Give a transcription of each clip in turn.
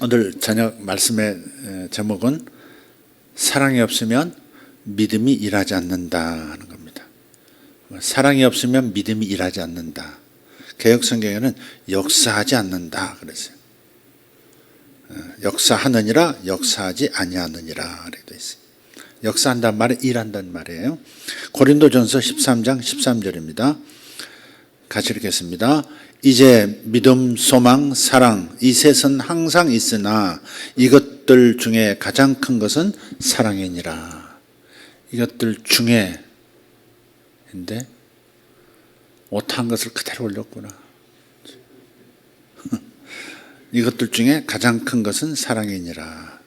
오늘 저녁 말씀의 제목은 사랑이 없으면 믿음이 일하지 않는다 하는 겁니다. 사랑이 없으면 믿음이 일하지 않는다. 개역성경에는 역사하지 않는다 그랬어요. 역사하느니라 역사하지 아니하느니라 이렇게 되어 있어요. 역사한다는 말은 일한다는 말이에요. 고린도전서 13장 13절입니다. 같이 읽겠습니다. 이제 믿음, 소망, 사랑 이 셋은 항상 있으나 이것들 중에 가장 큰 것은 사랑이니라. 이것들 중에인데 못한 것을 그대로 올렸구나. 이것들 중에 가장 큰 것은 사랑이니라.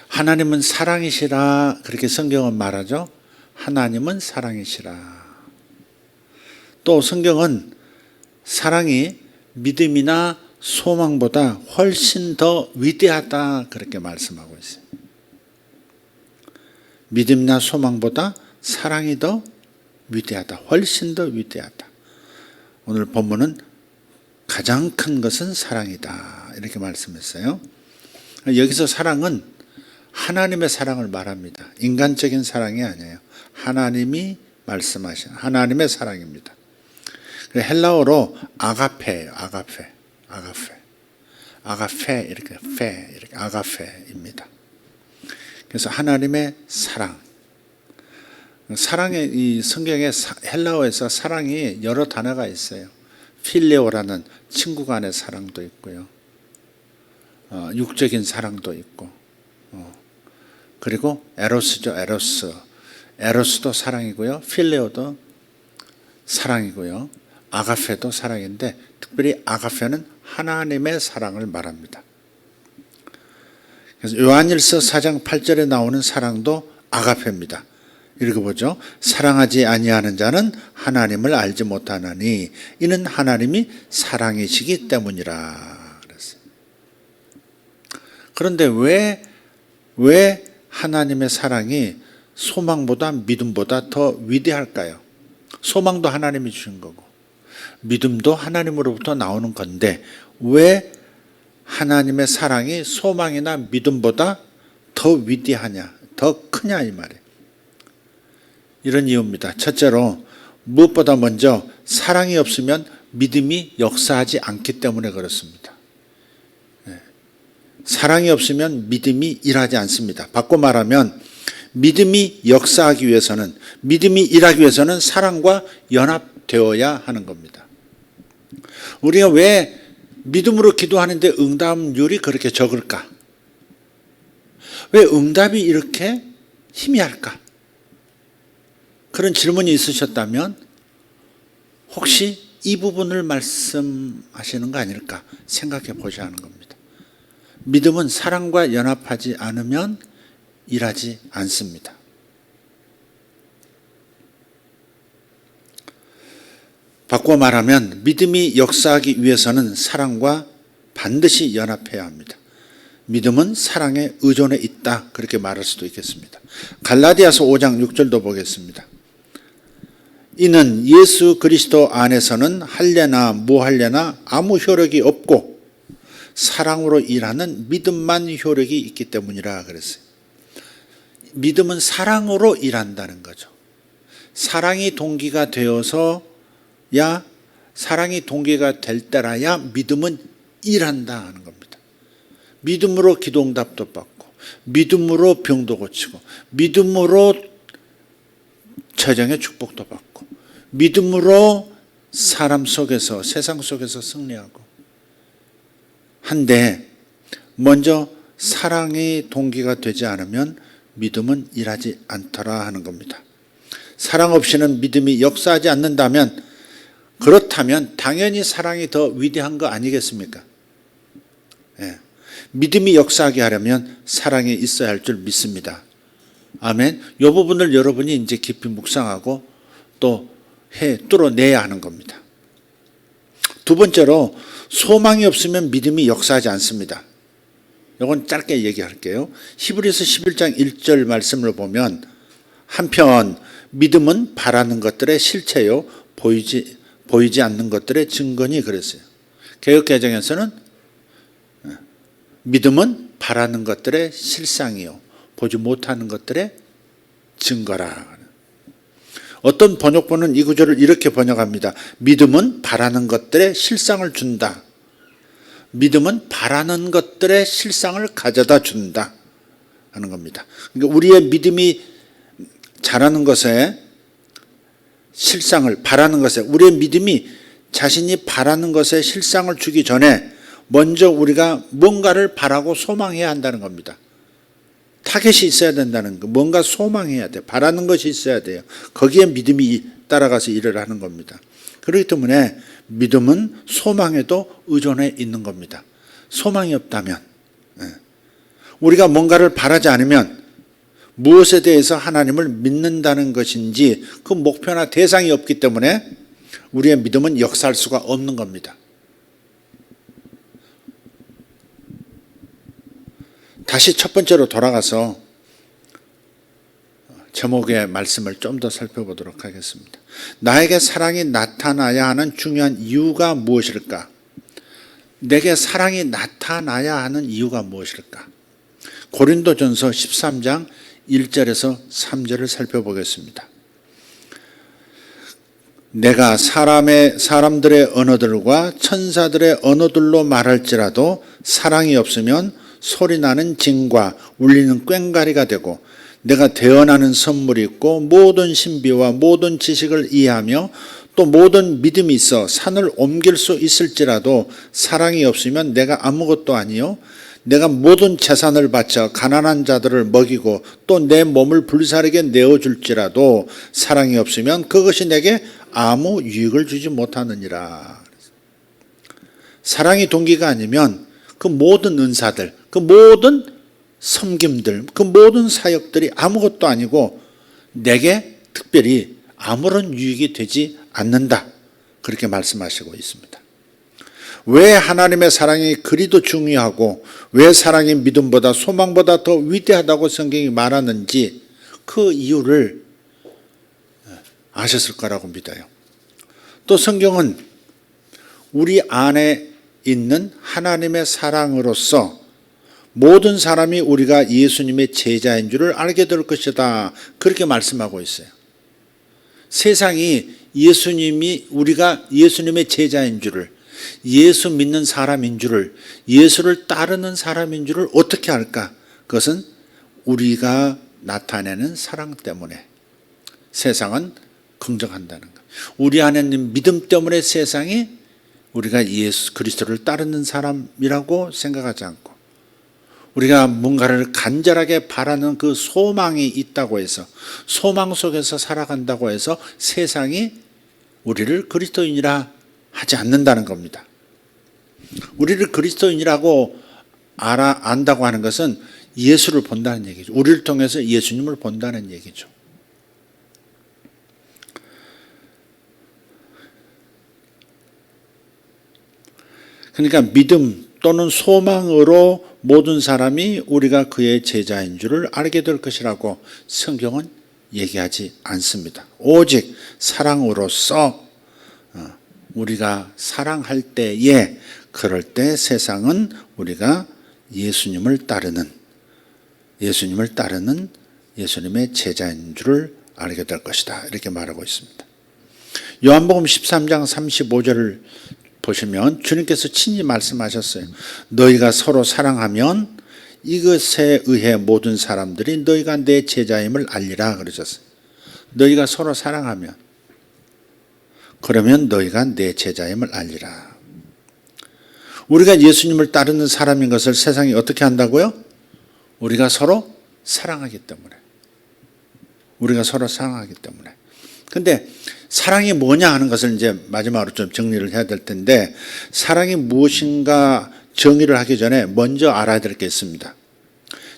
하나님은 사랑이시라 그렇게 성경은 말하죠. 하나님은 사랑이시라. 또 성경은 사랑이 믿음이나 소망보다 훨씬 더 위대하다 그렇게 말씀하고 있어요. 믿음이나 소망보다 사랑이 더 위대하다. 훨씬 더 위대하다. 오늘 본문은 가장 큰 것은 사랑이다 이렇게 말씀했어요. 여기서 사랑은 하나님의 사랑을 말합니다. 인간적인 사랑이 아니에요. 하나님이 말씀하신 하나님의 사랑입니다. 헬라어로 아가페예요. 아가페 이렇게 아가페입니다. 그래서 하나님의 사랑. 사랑의 이 성경의 헬라어에서 사랑이 여러 단어가 있어요. 필레오라는 친구 간의 사랑도 있고요. 육적인 사랑도 있고. 그리고 에로스죠. 에로스도 사랑이고요. 필레오도 사랑이고요. 아가페도 사랑인데 특별히 아가페는 하나님의 사랑을 말합니다. 그래서 요한일서 4장 8절에 나오는 사랑도 아가페입니다. 읽어보죠. 사랑하지 아니하는 자는 하나님을 알지 못하나니 이는 하나님이 사랑이시기 때문이라 그랬어요. 그런데 왜 하나님의 사랑이 소망보다 믿음보다 더 위대할까요? 소망도 하나님이 주신 거고 믿음도 하나님으로부터 나오는 건데 왜 하나님의 사랑이 소망이나 믿음보다 더 위대하냐, 더 크냐 이 말이에요. 이런 이유입니다. 첫째로 무엇보다 먼저 사랑이 없으면 믿음이 역사하지 않기 때문에 그렇습니다. 사랑이 없으면 믿음이 일하지 않습니다. 바꿔 말하면 믿음이 역사하기 위해서는 믿음이 일하기 위해서는 사랑과 연합되어야 하는 겁니다. 우리가 왜 믿음으로 기도하는데 응답률이 그렇게 적을까? 왜 응답이 이렇게 희미할까? 그런 질문이 있으셨다면 혹시 이 부분을 말씀하시는 거 아닐까 생각해 보셔야 하는 겁니다. 믿음은 사랑과 연합하지 않으면 일하지 않습니다. 바꿔 말하면 믿음이 역사하기 위해서는 사랑과 반드시 연합해야 합니다. 믿음은 사랑에 의존해 있다 그렇게 말할 수도 있겠습니다. 갈라디아서 5장 6절도 보겠습니다. 이는 예수 그리스도 안에서는 할례나 무할례나 아무 효력이 없고 사랑으로 일하는 믿음만 효력이 있기 때문이라 그랬어요. 믿음은 사랑으로 일한다는 거죠. 사랑이 동기가 되어서야 사랑이 동기가 될 때라야 믿음은 일한다 하는 겁니다. 믿음으로 기도응답도 받고 믿음으로 병도 고치고 믿음으로 재정의 축복도 받고 믿음으로 사람 속에서 세상 속에서 승리하고 한데 먼저 사랑이 동기가 되지 않으면 믿음은 일하지 않더라 하는 겁니다. 사랑 없이는 믿음이 역사하지 않는다면 그렇다면 당연히 사랑이 더 위대한 거 아니겠습니까? 믿음이 역사하게 하려면 사랑이 있어야 할 줄 믿습니다. 아멘. 이 부분을 여러분이 이제 깊이 묵상하고 또 뚫어내야 하는 겁니다. 두 번째로 소망이 없으면 믿음이 역사하지 않습니다. 이건 짧게 얘기할게요. 히브리서 11장 1절 말씀을 보면 한편 믿음은 바라는 것들의 실체요 보이지 않는 것들의 증거니 그랬어요. 개역개정에서는 믿음은 바라는 것들의 실상이요 보지 못하는 것들의 증거라. 어떤 번역본은 이 구절을 이렇게 번역합니다. 믿음은 바라는 것들의 실상을 준다. 믿음은 바라는 것들의 실상을 가져다 준다 하는 겁니다. 그러니까 우리의 믿음이 자라는 것에 실상을 바라는 것에 우리의 믿음이 자신이 바라는 것에 실상을 주기 전에 먼저 우리가 뭔가를 바라고 소망해야 한다는 겁니다. 타겟이 있어야 된다는 거. 뭔가 소망해야 돼. 바라는 것이 있어야 돼요. 거기에 믿음이 따라가서 일을 하는 겁니다. 그렇기 때문에 믿음은 소망에도 의존해 있는 겁니다. 소망이 없다면 우리가 뭔가를 바라지 않으면 무엇에 대해서 하나님을 믿는다는 것인지 그 목표나 대상이 없기 때문에 우리의 믿음은 역사할 수가 없는 겁니다. 다시 첫 번째로 돌아가서 제목의 말씀을 좀 더 살펴보도록 하겠습니다. 나에게 사랑이 나타나야 하는 중요한 이유가 무엇일까? 내게 사랑이 나타나야 하는 이유가 무엇일까? 고린도전서 13장 1절에서 3절을 살펴보겠습니다. 내가 사람들의 언어들과 천사들의 언어들로 말할지라도 사랑이 없으면 소리나는 징과 울리는 꽹과리가 되고 내가 대언하는 선물이 있고 모든 신비와 모든 지식을 이해하며 또 모든 믿음이 있어 산을 옮길 수 있을지라도 사랑이 없으면 내가 아무것도 아니요 내가 모든 재산을 바쳐 가난한 자들을 먹이고 또 내 몸을 불사르게 내어줄지라도 사랑이 없으면 그것이 내게 아무 유익을 주지 못하느니라. 사랑이 동기가 아니면 그 모든 은사들, 그 모든 섬김들, 그 모든 사역들이 아무것도 아니고 내게 특별히 아무런 유익이 되지 않는다. 그렇게 말씀하시고 있습니다. 왜 하나님의 사랑이 그리도 중요하고 왜 사랑이 믿음보다 소망보다 더 위대하다고 성경이 말하는지 그 이유를 아셨을 거라고 믿어요. 또 성경은 우리 안에 있는 하나님의 사랑으로서 모든 사람이 우리가 예수님의 제자인 줄을 알게 될 것이다. 그렇게 말씀하고 있어요. 세상이 우리가 예수님의 제자인 줄을, 예수 믿는 사람인 줄을, 예수를 따르는 사람인 줄을 어떻게 알까? 그것은 우리가 나타내는 사랑 때문에 세상은 긍정한다는 것. 우리 안에 있는 믿음 때문에 세상이 우리가 예수 그리스도를 따르는 사람이라고 생각하지 않고 우리가 뭔가를 간절하게 바라는 그 소망이 있다고 해서 소망 속에서 살아간다고 해서 세상이 우리를 그리스도인이라 하지 않는다는 겁니다. 우리를 그리스도인이라고 안다고 하는 것은 예수를 본다는 얘기죠. 우리를 통해서 예수님을 본다는 얘기죠. 그러니까 믿음 또는 소망으로 모든 사람이 우리가 그의 제자인 줄을 알게 될 것이라고 성경은 얘기하지 않습니다. 오직 사랑으로서 우리가 사랑할 때에 그럴 때 세상은 우리가 예수님을 따르는 예수님의 제자인 줄을 알게 될 것이다. 이렇게 말하고 있습니다. 요한복음 13장 35절을 보시면 주님께서 친히 말씀하셨어요. 너희가 서로 사랑하면 이것에 의해 모든 사람들이 너희가 내 제자임을 알리라 그러셨어요. 너희가 서로 사랑하면 그러면 너희가 내 제자임을 알리라. 우리가 예수님을 따르는 사람인 것을 세상이 어떻게 한다고요? 우리가 서로 사랑하기 때문에. 우리가 서로 사랑하기 때문에. 근데 사랑이 뭐냐 하는 것을 이제 마지막으로 좀 정리를 해야 될 텐데 사랑이 무엇인가 정의를 하기 전에 먼저 알아야 될 게 있습니다.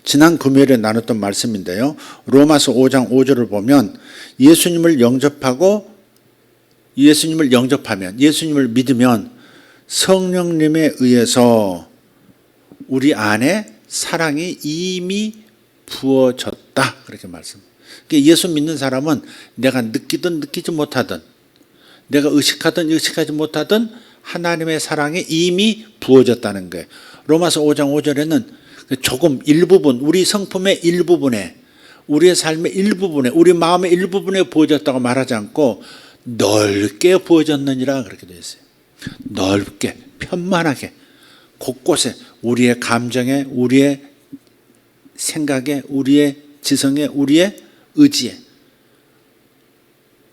지난 금요일에 나눴던 말씀인데요. 로마서 5장 5절을 보면 예수님을 영접하면 예수님을 믿으면 성령님에 의해서 우리 안에 사랑이 이미 부어졌다. 그렇게 말씀합니다. 예수 믿는 사람은 내가 느끼든 느끼지 못하든 내가 의식하든 의식하지 못하든 하나님의 사랑이 이미 부어졌다는 거예요. 로마서 5장 5절에는 조금 일부분, 우리 성품의 일부분에, 우리의 삶의 일부분에, 우리 마음의 일부분에 부어졌다고 말하지 않고 넓게 부어졌느니라 그렇게 되어 있어요. 넓게, 편만하게, 곳곳에 우리의 감정에, 우리의 생각에, 우리의 지성에, 우리의 의지에,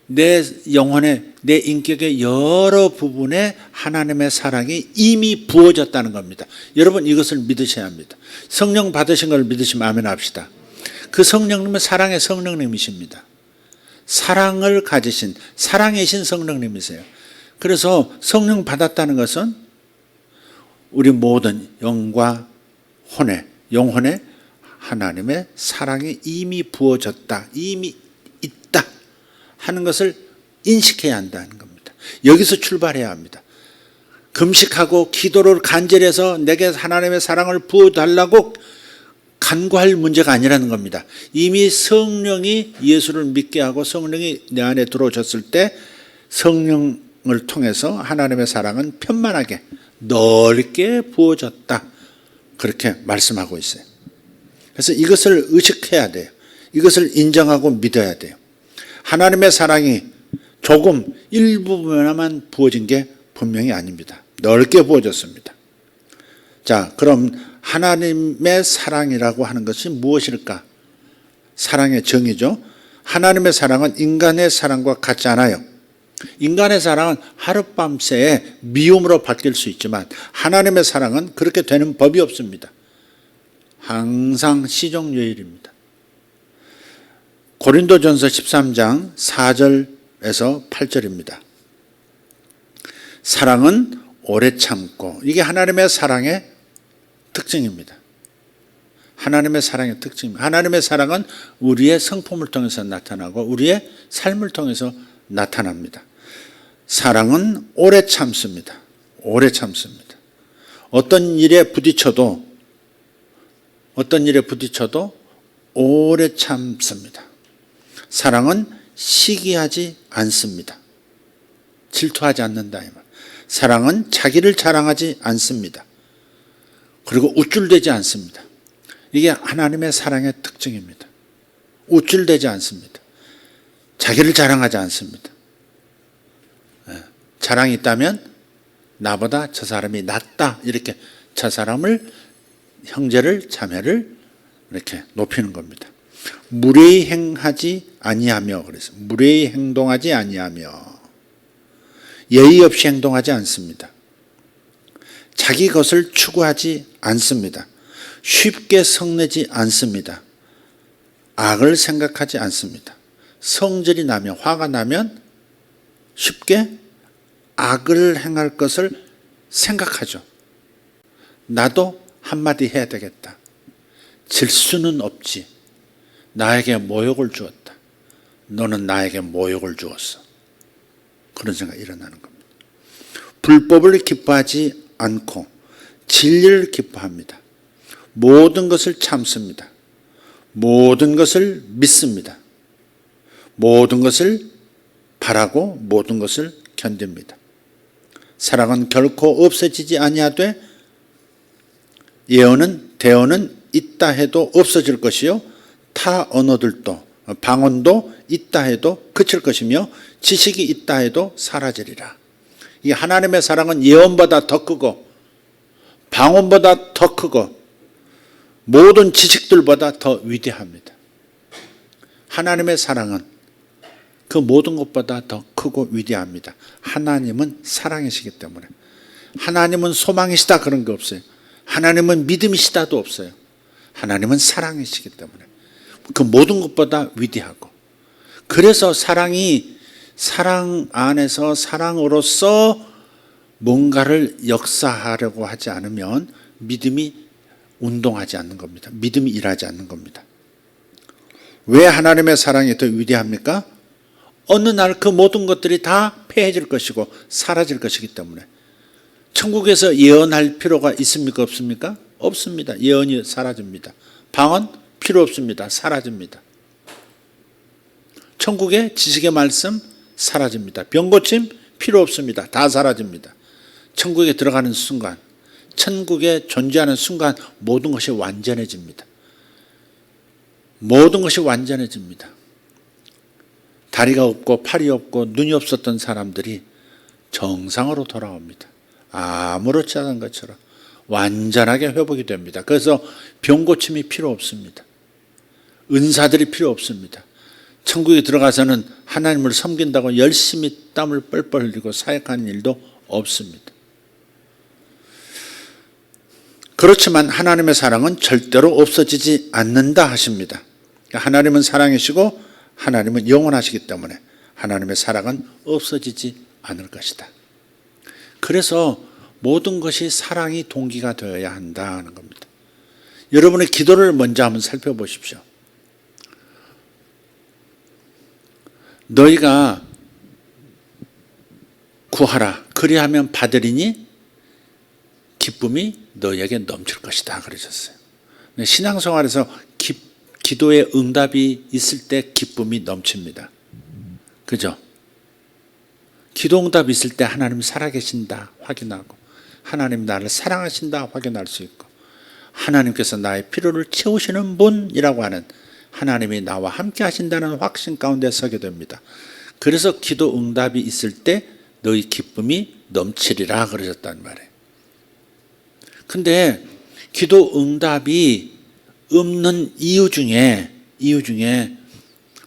내 영혼에, 내 인격의 여러 부분에 하나님의 사랑이 이미 부어졌다는 겁니다. 여러분 이것을 믿으셔야 합니다. 성령 받으신 걸 믿으시면 아멘 합시다. 그 성령님은 사랑의 성령님이십니다. 사랑을 가지신, 사랑이신 성령님이세요. 그래서 성령 받았다는 것은 우리 모든 영과 영혼에 하나님의 사랑이 이미 부어졌다, 이미 있다 하는 것을 인식해야 한다는 겁니다. 여기서 출발해야 합니다. 금식하고 기도를 간절해서 내게 하나님의 사랑을 부어달라고 간구할 문제가 아니라는 겁니다. 이미 성령이 예수를 믿게 하고 성령이 내 안에 들어오셨을 때 성령을 통해서 하나님의 사랑은 편만하게 넓게 부어졌다, 그렇게 말씀하고 있어요. 그래서 이것을 의식해야 돼요. 이것을 인정하고 믿어야 돼요. 하나님의 사랑이 조금 일부분만 부어진 게 분명히 아닙니다. 넓게 부어졌습니다. 자, 그럼 하나님의 사랑이라고 하는 것이 무엇일까? 사랑의 정의죠. 하나님의 사랑은 인간의 사랑과 같지 않아요. 인간의 사랑은 하룻밤새에 미움으로 바뀔 수 있지만 하나님의 사랑은 그렇게 되는 법이 없습니다. 항상 시종유일입니다. 고린도전서 13장 4절에서 8절입니다. 사랑은 오래 참고, 이게 하나님의 사랑의 특징입니다. 하나님의 사랑의 특징입니다. 하나님의 사랑은 우리의 성품을 통해서 나타나고 우리의 삶을 통해서 나타납니다. 사랑은 오래 참습니다. 오래 참습니다. 어떤 일에 부딪혀도 오래 참습니다. 사랑은 시기하지 않습니다. 질투하지 않는다 이 말. 사랑은 자기를 자랑하지 않습니다. 그리고 우쭐대지 않습니다. 이게 하나님의 사랑의 특징입니다. 우쭐대지 않습니다. 자기를 자랑하지 않습니다. 자랑이 있다면 나보다 저 사람이 낫다, 이렇게 저 사람을, 형제를, 자매를 이렇게 높이는 겁니다. 무례히 행하지 아니하며, 그래서 무례히 행동하지 아니하며, 예의 없이 행동하지 않습니다. 자기 것을 추구하지 않습니다. 쉽게 성내지 않습니다. 악을 생각하지 않습니다. 성질이 나면, 화가 나면 쉽게 악을 행할 것을 생각하죠. 나도 한마디 해야 되겠다. 질 수는 없지. 나에게 모욕을 주었다. 너는 나에게 모욕을 주었어. 그런 생각이 일어나는 겁니다. 불법을 기뻐하지 않고 진리를 기뻐합니다. 모든 것을 참습니다. 모든 것을 믿습니다. 모든 것을 바라고 모든 것을 견딥니다. 사랑은 결코 없어지지 아니하되 대언은 있다 해도 없어질 것이요 타 언어들도 방언도 있다 해도 그칠 것이며 지식이 있다 해도 사라지리라. 이 하나님의 사랑은 예언보다 더 크고 방언보다 더 크고 모든 지식들보다 더 위대합니다. 하나님의 사랑은 그 모든 것보다 더 크고 위대합니다. 하나님은 사랑이시기 때문에. 하나님은 소망이시다 그런 게 없어요. 하나님은 믿음이시다도 없어요. 하나님은 사랑이시기 때문에 그 모든 것보다 위대하고, 그래서 사랑이 사랑 안에서 사랑으로서 뭔가를 역사하려고 하지 않으면 믿음이 운동하지 않는 겁니다. 믿음이 일하지 않는 겁니다. 왜 하나님의 사랑이 더 위대합니까? 어느 날 그 모든 것들이 다 폐해질 것이고 사라질 것이기 때문에. 천국에서 예언할 필요가 있습니까? 없습니까? 없습니다. 예언이 사라집니다. 방언 필요 없습니다. 사라집니다. 천국의 지식의 말씀 사라집니다. 병고침 필요 없습니다. 다 사라집니다. 천국에 들어가는 순간 천국에 존재하는 순간 모든 것이 완전해집니다. 모든 것이 완전해집니다. 다리가 없고 팔이 없고 눈이 없었던 사람들이 정상으로 돌아옵니다. 아무렇지 않은 것처럼 완전하게 회복이 됩니다. 그래서 병 고침이 필요 없습니다. 은사들이 필요 없습니다. 천국에 들어가서는 하나님을 섬긴다고 열심히 땀을 뻘뻘 흘리고 사역하는 일도 없습니다. 그렇지만 하나님의 사랑은 절대로 없어지지 않는다 하십니다. 하나님은 사랑이시고 하나님은 영원하시기 때문에 하나님의 사랑은 없어지지 않을 것이다. 그래서 모든 것이 사랑이 동기가 되어야 한다는 겁니다. 여러분의 기도를 먼저 한번 살펴보십시오. 너희가 구하라 그리하면 받으리니 기쁨이 너희에게 넘칠 것이다 그러셨어요. 신앙생활에서 기도의 응답이 있을 때 기쁨이 넘칩니다. 그죠? 기도 응답이 있을 때 하나님 살아계신다 확인하고 하나님 나를 사랑하신다 확인할 수 있고 하나님께서 나의 필요를 채우시는 분이라고 하는 하나님이 나와 함께 하신다는 확신 가운데 서게 됩니다. 그래서 기도 응답이 있을 때 너희 기쁨이 넘치리라 그러셨단 말이에요. 근데 기도 응답이 없는 이유 중에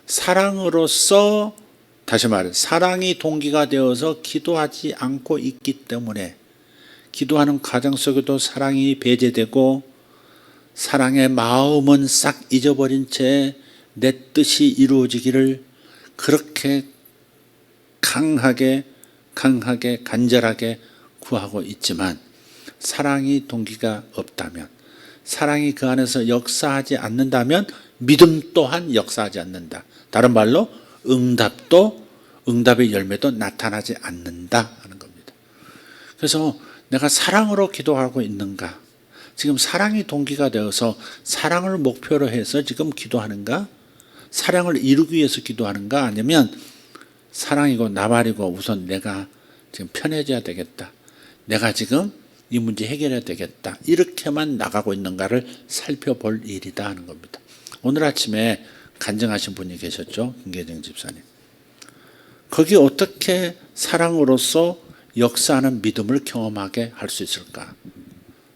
사랑으로서 다시 말해 사랑이 동기가 되어서 기도하지 않고 있기 때문에 기도하는 과정 속에도 사랑이 배제되고 사랑의 마음은 싹 잊어버린 채 내 뜻이 이루어지기를 그렇게 강하게 간절하게 구하고 있지만 사랑이 동기가 없다면 사랑이 그 안에서 역사하지 않는다면 믿음 또한 역사하지 않는다. 다른 말로 응답의 열매도 나타나지 않는다 하는 겁니다. 그래서 내가 사랑으로 기도하고 있는가? 지금 사랑이 동기가 되어서 사랑을 목표로 해서 지금 기도하는가? 사랑을 이루기 위해서 기도하는가? 아니면 사랑이고 나발이고 우선 내가 지금 편해져야 되겠다. 내가 지금 이 문제 해결해야 되겠다. 이렇게만 나가고 있는가를 살펴볼 일이다 하는 겁니다. 오늘 아침에 간증하신 분이 계셨죠. 김계정 집사님. 거기 어떻게 사랑으로서 역사하는 믿음을 경험하게 할 수 있을까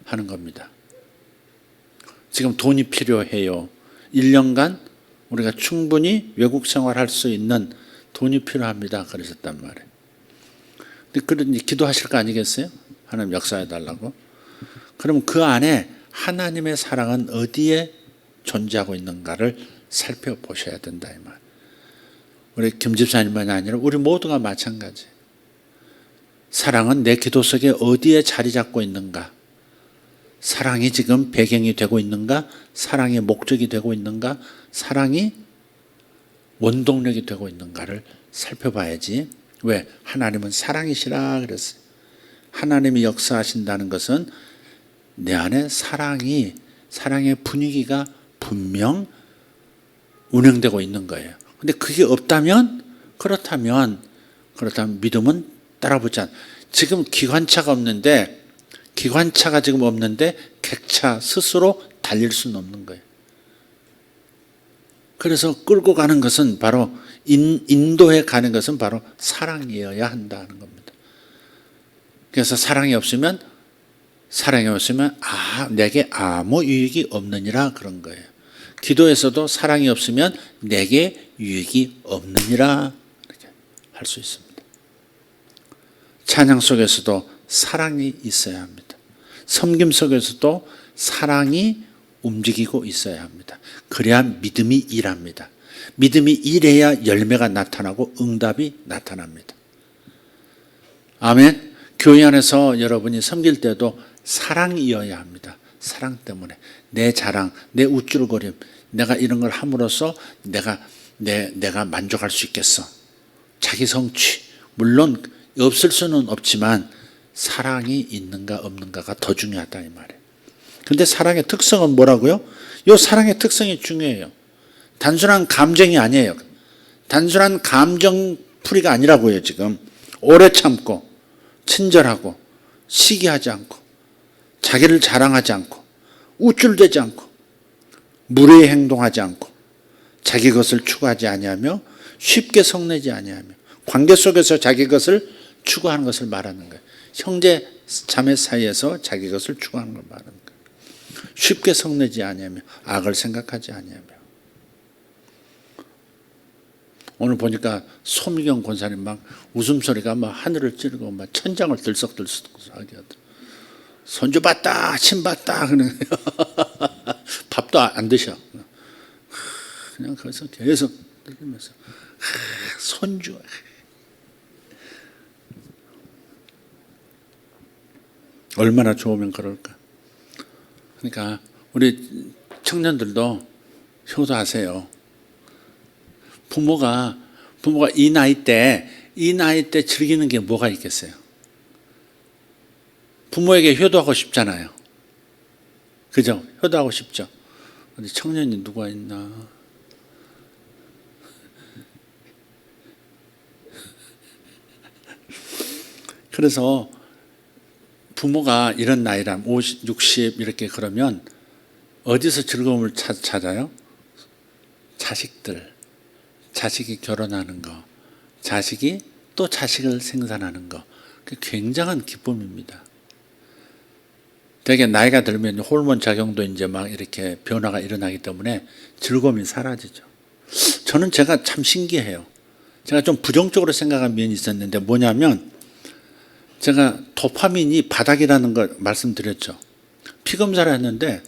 하는 겁니다. 지금 돈이 필요해요. 1년간 우리가 충분히 외국 생활할 수 있는 돈이 필요합니다. 그러셨단 말이에요. 근데 그런 기도하실 거 아니겠어요? 하나님 역사해 달라고. 그럼 그 안에 하나님의 사랑은 어디에 존재하고 있는가를 살펴보셔야 된다 이 말. 우리 김 집사님만이 아니라 우리 모두가 마찬가지. 사랑은 내 기도 속에 어디에 자리 잡고 있는가? 사랑이 지금 배경이 되고 있는가? 사랑의 목적이 되고 있는가? 사랑이 원동력이 되고 있는가를 살펴봐야지. 왜? 하나님은 사랑이시라 그랬어요. 하나님이 역사하신다는 것은 내 안에 사랑의 분위기가 분명 운영되고 있는 거예요. 근데 그게 없다면 그렇다면 믿음은 따라붙지 않아. 지금 기관차가 지금 없는데 객차 스스로 달릴 수는 없는 거예요. 그래서 끌고 가는 것은 바로 인도해 가는 것은 바로 사랑이어야 한다는 겁니다. 그래서 사랑이 없으면 내게 아무 유익이 없느니라 그런 거예요. 기도에서도 사랑이 없으면 내게 유익이 없느니라 이렇게 할 수 있습니다. 찬양 속에서도 사랑이 있어야 합니다. 섬김 속에서도 사랑이 움직이고 있어야 합니다. 그래야 믿음이 일합니다. 믿음이 일해야 열매가 나타나고 응답이 나타납니다. 아멘. 교회 안에서 여러분이 섬길 때도 사랑이어야 합니다. 사랑 때문에 내 자랑, 내 우쭐거림, 내가 이런 걸 함으로써 내가 만족할 수 있겠어. 자기 성취. 물론 없을 수는 없지만 사랑이 있는가 없는가가 더 중요하다 이 말이에요. 그런데 사랑의 특성은 뭐라고요? 이 사랑의 특성이 중요해요. 단순한 감정이 아니에요. 단순한 감정풀이가 아니라고요. 지금 오래 참고 친절하고 시기하지 않고 자기를 자랑하지 않고 우쭐대지 않고 무례히 행동하지 않고 자기 것을 추구하지 아니하며 쉽게 성내지 아니하며 관계 속에서 자기 것을 추구하는 것을 말하는 거예요. 형제 자매 사이에서 자기 것을 추구하는 걸 말하는 거예요. 쉽게 성내지 아니하며 악을 생각하지 아니하며. 오늘 보니까 소미경 권사님 막 웃음소리가 막 하늘을 찌르고 막 천장을 들썩들썩 하게 하더라고요. 손주 봤다, 침 봤다. 그냥 밥도 안 드셔. 그냥 거기서 계속 들으면서 손주. 얼마나 좋으면 그럴까. 그러니까 우리 청년들도 효도하세요. 부모가 이 나이 때 즐기는 게 뭐가 있겠어요? 부모에게 효도하고 싶잖아요. 그죠? 효도하고 싶죠. 근데 청년이 누가 있나? 그래서 부모가 이런 나이란 50, 60 이렇게 그러면 어디서 즐거움을 찾아요? 자식이 결혼하는 거, 자식이 또 자식을 생산하는 거. 굉장한 기쁨입니다. 되게 나이가 들면 호르몬 작용도 이제 막 이렇게 변화가 일어나기 때문에 즐거움이 사라지죠. 저는 제가 참 신기해요. 제가 좀 부정적으로 생각한 면이 있었는데 뭐냐면 제가 도파민이 바닥이라는 걸 말씀드렸죠. 피 검사를 했는데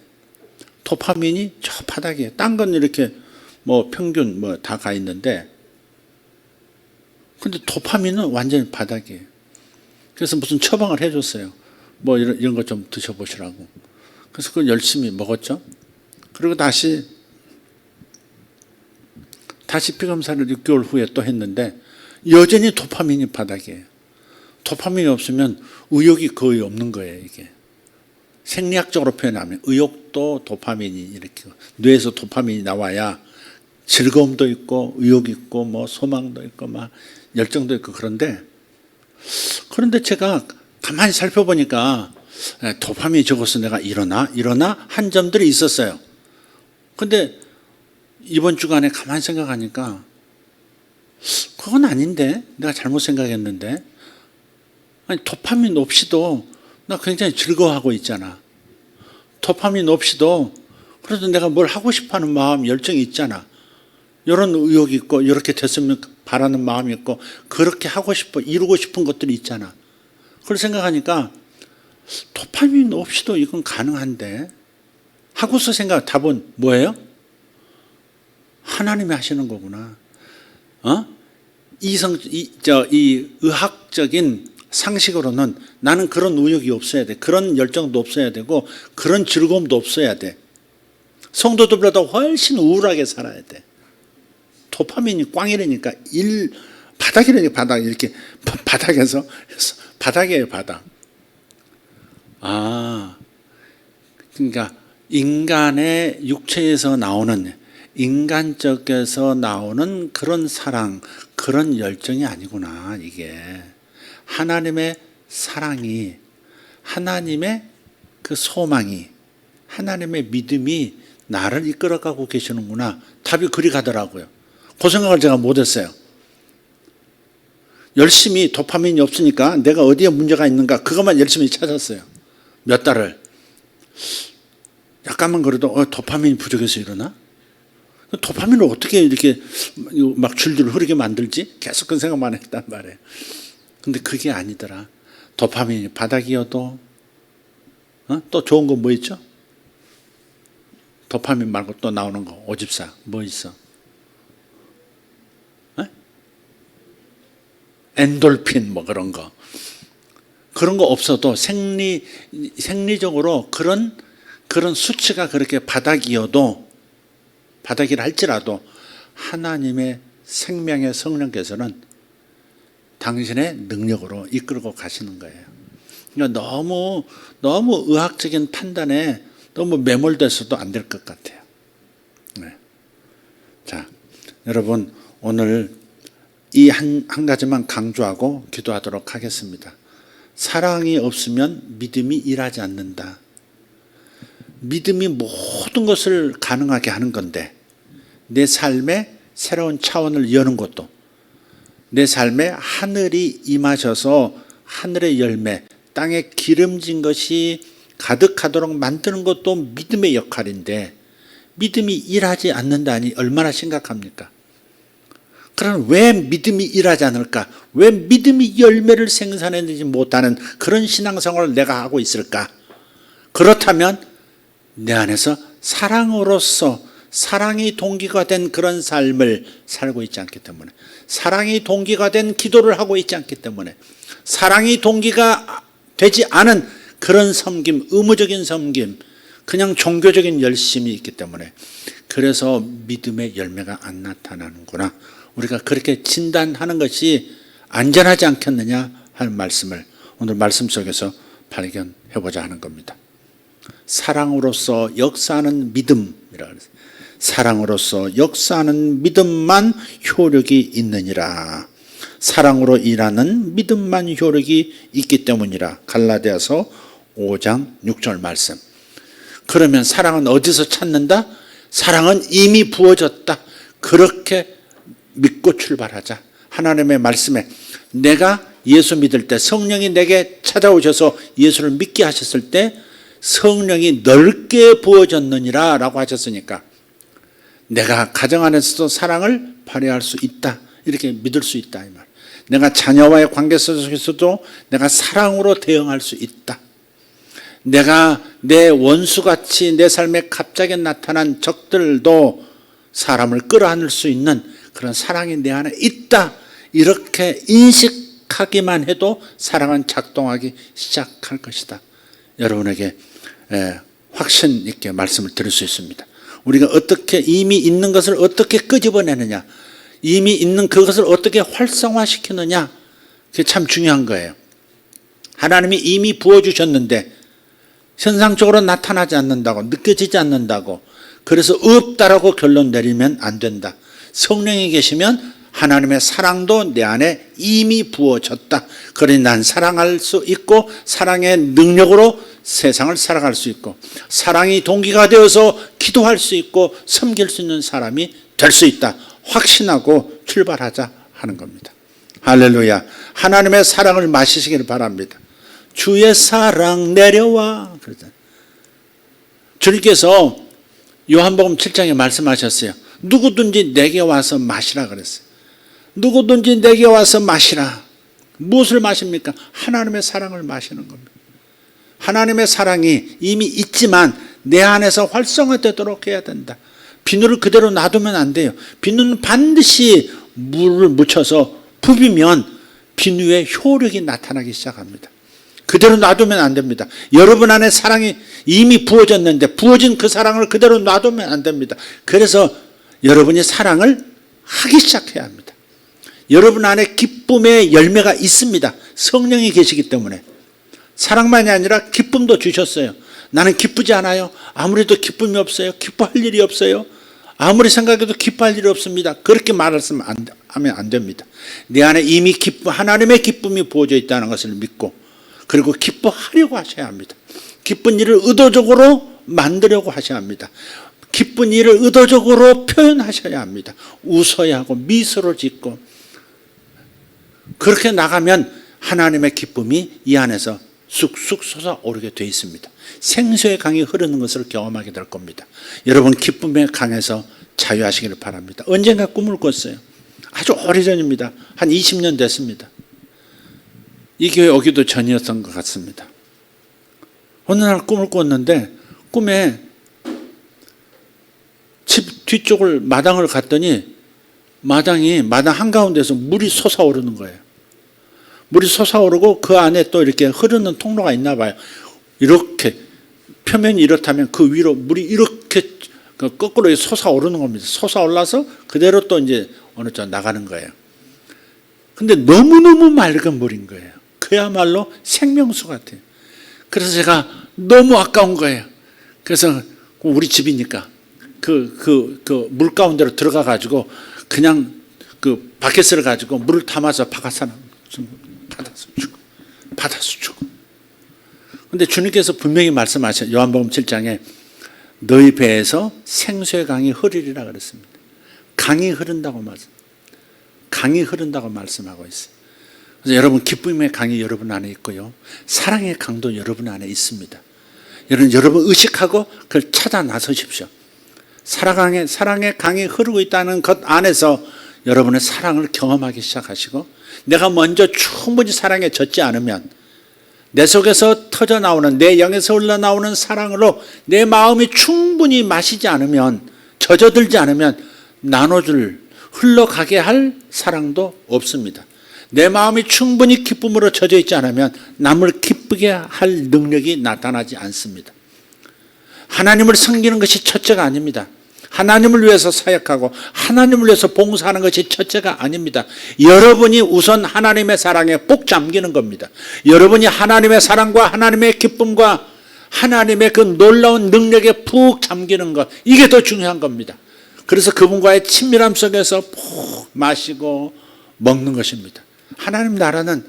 도파민이 저 바닥이에요. 딴 건 이렇게 뭐 평균 뭐 다 가 있는데 근데 도파민은 완전히 바닥이에요. 그래서 무슨 처방을 해줬어요. 뭐 이런 거 좀 드셔보시라고. 그래서 그걸 열심히 먹었죠. 그리고 다시 피 검사를 6개월 후에 또 했는데 여전히 도파민이 바닥이에요. 도파민이 없으면 의욕이 거의 없는 거예요. 이게 생리학적으로 표현하면 의욕도 도파민이 이렇게 뇌에서 도파민이 나와야 즐거움도 있고 의욕이 있고 뭐 소망도 있고 막 열정도 있고 그런데 제가 가만히 살펴보니까 도파민이 적어서 내가 일어나 한 점들이 있었어요. 근데 이번 주간에 가만히 생각하니까 그건 아닌데 내가 잘못 생각했는데 아니 도파민 없이도 나 굉장히 즐거워하고 있잖아. 도파민 없이도 그래도 내가 뭘 하고 싶어하는 마음 열정이 있잖아. 이런 의욕이 있고 이렇게 됐으면 바라는 마음이 있고 그렇게 하고 싶어 이루고 싶은 것들이 있잖아. 그걸 생각하니까 도파민 없이도 이건 가능한데 하고서 생각 답은 뭐예요? 하나님이 하시는 거구나. 이 의학적인 상식으로는 나는 그런 의욕이 없어야 돼. 그런 열정도 없어야 되고 그런 즐거움도 없어야 돼. 성도들보다 훨씬 우울하게 살아야 돼. 도파민이 꽝이라니까 바닥이라니까 바닥 이렇게 바닥에서 바닥이에요 바닥. 그러니까 인간의 육체에서 나오는 인간적에서 나오는 그런 사랑 그런 열정이 아니구나. 이게 하나님의 사랑이 하나님의 그 소망이 하나님의 믿음이 나를 이끌어가고 계시는구나. 답이 그리 가더라고요. 그 생각을 제가 못했어요. 열심히 도파민이 없으니까 내가 어디에 문제가 있는가 그것만 열심히 찾았어요. 몇 달을. 약간만 그래도 도파민이 부족해서 이러나? 도파민을 어떻게 이렇게 막 줄줄 흐르게 만들지? 계속 그 생각만 했단 말이에요. 근데 그게 아니더라. 도파민이 바닥이어도 또 좋은 거 뭐 있죠? 도파민 말고 또 나오는 거 오집사 뭐 있어? 엔돌핀 뭐 그런 거 없어도 생리적으로 그런 수치가 그렇게 바닥이라 할지라도 하나님의 생명의 성령께서는 당신의 능력으로 이끌고 가시는 거예요. 그러니까 너무 의학적인 판단에 너무 매몰돼서도 안 될 것 같아요. 네. 자, 여러분 오늘 이 한 가지만 강조하고 기도하도록 하겠습니다. 사랑이 없으면 믿음이 일하지 않는다. 믿음이 모든 것을 가능하게 하는 건데 내 삶에 새로운 차원을 여는 것도 내 삶에 하늘이 임하셔서 하늘의 열매, 땅에 기름진 것이 가득하도록 만드는 것도 믿음의 역할인데 믿음이 일하지 않는다니 얼마나 심각합니까? 그럼 왜 믿음이 일하지 않을까? 왜 믿음이 열매를 생산해내지 못하는 그런 신앙생활을 내가 하고 있을까? 그렇다면 내 안에서 사랑으로서 사랑이 동기가 된 그런 삶을 살고 있지 않기 때문에, 사랑이 동기가 된 기도를 하고 있지 않기 때문에, 사랑이 동기가 되지 않은 그런 섬김, 의무적인 섬김, 그냥 종교적인 열심이 있기 때문에 그래서 믿음의 열매가 안 나타나는구나. 우리가 그렇게 진단하는 것이 안전하지 않겠느냐 하는 말씀을 오늘 말씀 속에서 발견해보자 하는 겁니다. 사랑으로서 역사하는 믿음이라 그랬어요. 사랑으로서 역사하는 믿음만 효력이 있느니라. 사랑으로 일하는 믿음만 효력이 있기 때문이라. 갈라디아서 5장 6절 말씀. 그러면 사랑은 어디서 찾는다? 사랑은 이미 부어졌다. 그렇게 믿고 출발하자. 하나님의 말씀에 내가 예수 믿을 때 성령이 내게 찾아오셔서 예수를 믿게 하셨을 때 성령이 넓게 부어졌느니라 라고 하셨으니까 내가 가정 안에서도 사랑을 발휘할 수 있다. 이렇게 믿을 수 있다 이 말. 내가 자녀와의 관계 속에서도 내가 사랑으로 대응할 수 있다. 내가 내 원수같이 내 삶에 갑자기 나타난 적들도 사람을 끌어안을 수 있는 그런 사랑이 내 안에 있다. 이렇게 인식하기만 해도 사랑은 작동하기 시작할 것이다. 여러분에게 확신 있게 말씀을 드릴 수 있습니다. 우리가 어떻게 이미 있는 것을 어떻게 끄집어내느냐, 이미 있는 그것을 어떻게 활성화시키느냐, 그게 참 중요한 거예요. 하나님이 이미 부어주셨는데 현상적으로 나타나지 않는다고, 느껴지지 않는다고, 그래서 없다라고 결론 내리면 안 된다. 성령이 계시면 하나님의 사랑도 내 안에 이미 부어졌다. 그러니 난 사랑할 수 있고 사랑의 능력으로 세상을 살아갈 수 있고 사랑이 동기가 되어서 기도할 수 있고 섬길 수 있는 사람이 될 수 있다. 확신하고 출발하자 하는 겁니다. 할렐루야. 하나님의 사랑을 마시시기를 바랍니다. 주의 사랑 내려와. 주님께서 요한복음 7장에 말씀하셨어요. 누구든지 내게 와서 마시라 그랬어요. 누구든지 내게 와서 마시라. 무엇을 마십니까? 하나님의 사랑을 마시는 겁니다. 하나님의 사랑이 이미 있지만 내 안에서 활성화되도록 해야 된다. 비누를 그대로 놔두면 안 돼요. 비누는 반드시 물을 묻혀서 부비면 비누의 효력이 나타나기 시작합니다. 그대로 놔두면 안 됩니다. 여러분 안에 사랑이 이미 부어졌는데 부어진 그 사랑을 그대로 놔두면 안 됩니다. 그래서 여러분이 사랑을 하기 시작해야 합니다. 여러분 안에 기쁨의 열매가 있습니다. 성령이 계시기 때문에. 사랑만이 아니라 기쁨도 주셨어요. 나는 기쁘지 않아요. 아무래도 기쁨이 없어요. 기뻐할 일이 없어요. 아무리 생각해도 기뻐할 일이 없습니다. 그렇게 말하면 안 됩니다. 내 안에 이미 하나님의 기쁨이 부어져 있다는 것을 믿고 그리고 기뻐하려고 하셔야 합니다. 기쁜 일을 의도적으로 만들려고 하셔야 합니다. 기쁜 일을 의도적으로 표현하셔야 합니다. 웃어야 하고 미소를 짓고 그렇게 나가면 하나님의 기쁨이 이 안에서 쑥쑥 솟아오르게 되어 있습니다. 생수의 강이 흐르는 것을 경험하게 될 겁니다. 여러분 기쁨의 강에서 자유하시기를 바랍니다. 언젠가 꿈을 꿨어요. 아주 오래전입니다. 한 20년 됐습니다. 이 교회 오기도 전이었던 것 같습니다. 어느 날 꿈을 꿨는데 꿈에 집 뒤쪽을 마당을 갔더니 마당 한가운데서 물이 솟아오르는 거예요. 물이 솟아오르고 그 안에 또 이렇게 흐르는 통로가 있나 봐요. 이렇게 표면이 이렇다면 그 위로 물이 이렇게 거꾸로 솟아오르는 겁니다. 솟아올라서 그대로 또 이제 어느 쪽 나가는 거예요. 근데 너무너무 맑은 물인 거예요. 그야말로 생명수 같아요. 그래서 제가 너무 아까운 거예요. 그래서 우리 집이니까 그 물 가운데로 들어가 가지고 그냥 그 바켓을 가지고 물을 담아서 받아서 주고 근데 주님께서 분명히 말씀하셨어요. 요한복음 7장에 너희 배에서 생수의 강이 흐르리라 그랬습니다. 강이 흐른다고 말씀하고 있어요. 그래서 여러분, 기쁨의 강이 여러분 안에 있고요, 사랑의 강도 여러분 안에 있습니다. 여러분 의식하고 그걸 찾아 나서십시오. 사랑의 강이 흐르고 있다는 것 안에서 여러분의 사랑을 경험하기 시작하시고, 내가 먼저 충분히 사랑에 젖지 않으면, 내 속에서 터져 나오는, 내 영에서 흘러나오는 사랑으로 내 마음이 충분히 마시지 않으면, 젖어들지 않으면 나눠줄, 흘러가게 할 사랑도 없습니다. 내 마음이 충분히 기쁨으로 젖어 있지 않으면 남을 기쁘게 할 능력이 나타나지 않습니다. 하나님을 섬기는 것이 첫째가 아닙니다. 하나님을 위해서 사역하고 하나님을 위해서 봉사하는 것이 첫째가 아닙니다. 여러분이 우선 하나님의 사랑에 꼭 잠기는 겁니다. 여러분이 하나님의 사랑과 하나님의 기쁨과 하나님의 그 놀라운 능력에 푹 잠기는 것, 이게 더 중요한 겁니다. 그래서 그분과의 친밀함 속에서 푹 마시고 먹는 것입니다. 하나님 나라는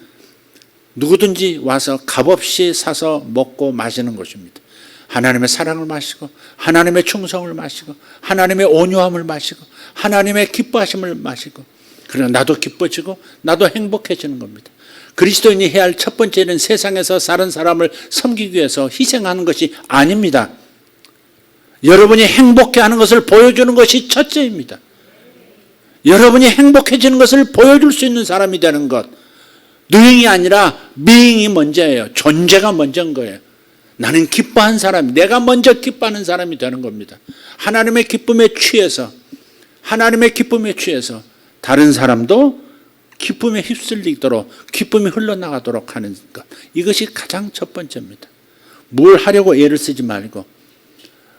누구든지 와서 값없이 사서 먹고 마시는 것입니다. 하나님의 사랑을 마시고, 하나님의 충성을 마시고, 하나님의 온유함을 마시고, 하나님의 기뻐하심을 마시고, 그러나 나도 기뻐지고 나도 행복해지는 겁니다. 그리스도인이 해야 할 첫 번째는 세상에서 다른 사람을 섬기기 위해서 희생하는 것이 아닙니다. 여러분이 행복해하는 것을 보여주는 것이 첫째입니다. 여러분이 행복해지는 것을 보여줄 수 있는 사람이 되는 것, doing이 아니라 being이 먼저예요. 존재가 먼저인 거예요. 나는 기뻐한 사람, 내가 먼저 기뻐하는 사람이 되는 겁니다. 하나님의 기쁨에 취해서 다른 사람도 기쁨에 휩쓸리도록, 기쁨이 흘러나가도록 하는 것, 이것이 가장 첫 번째입니다. 뭘 하려고 애를 쓰지 말고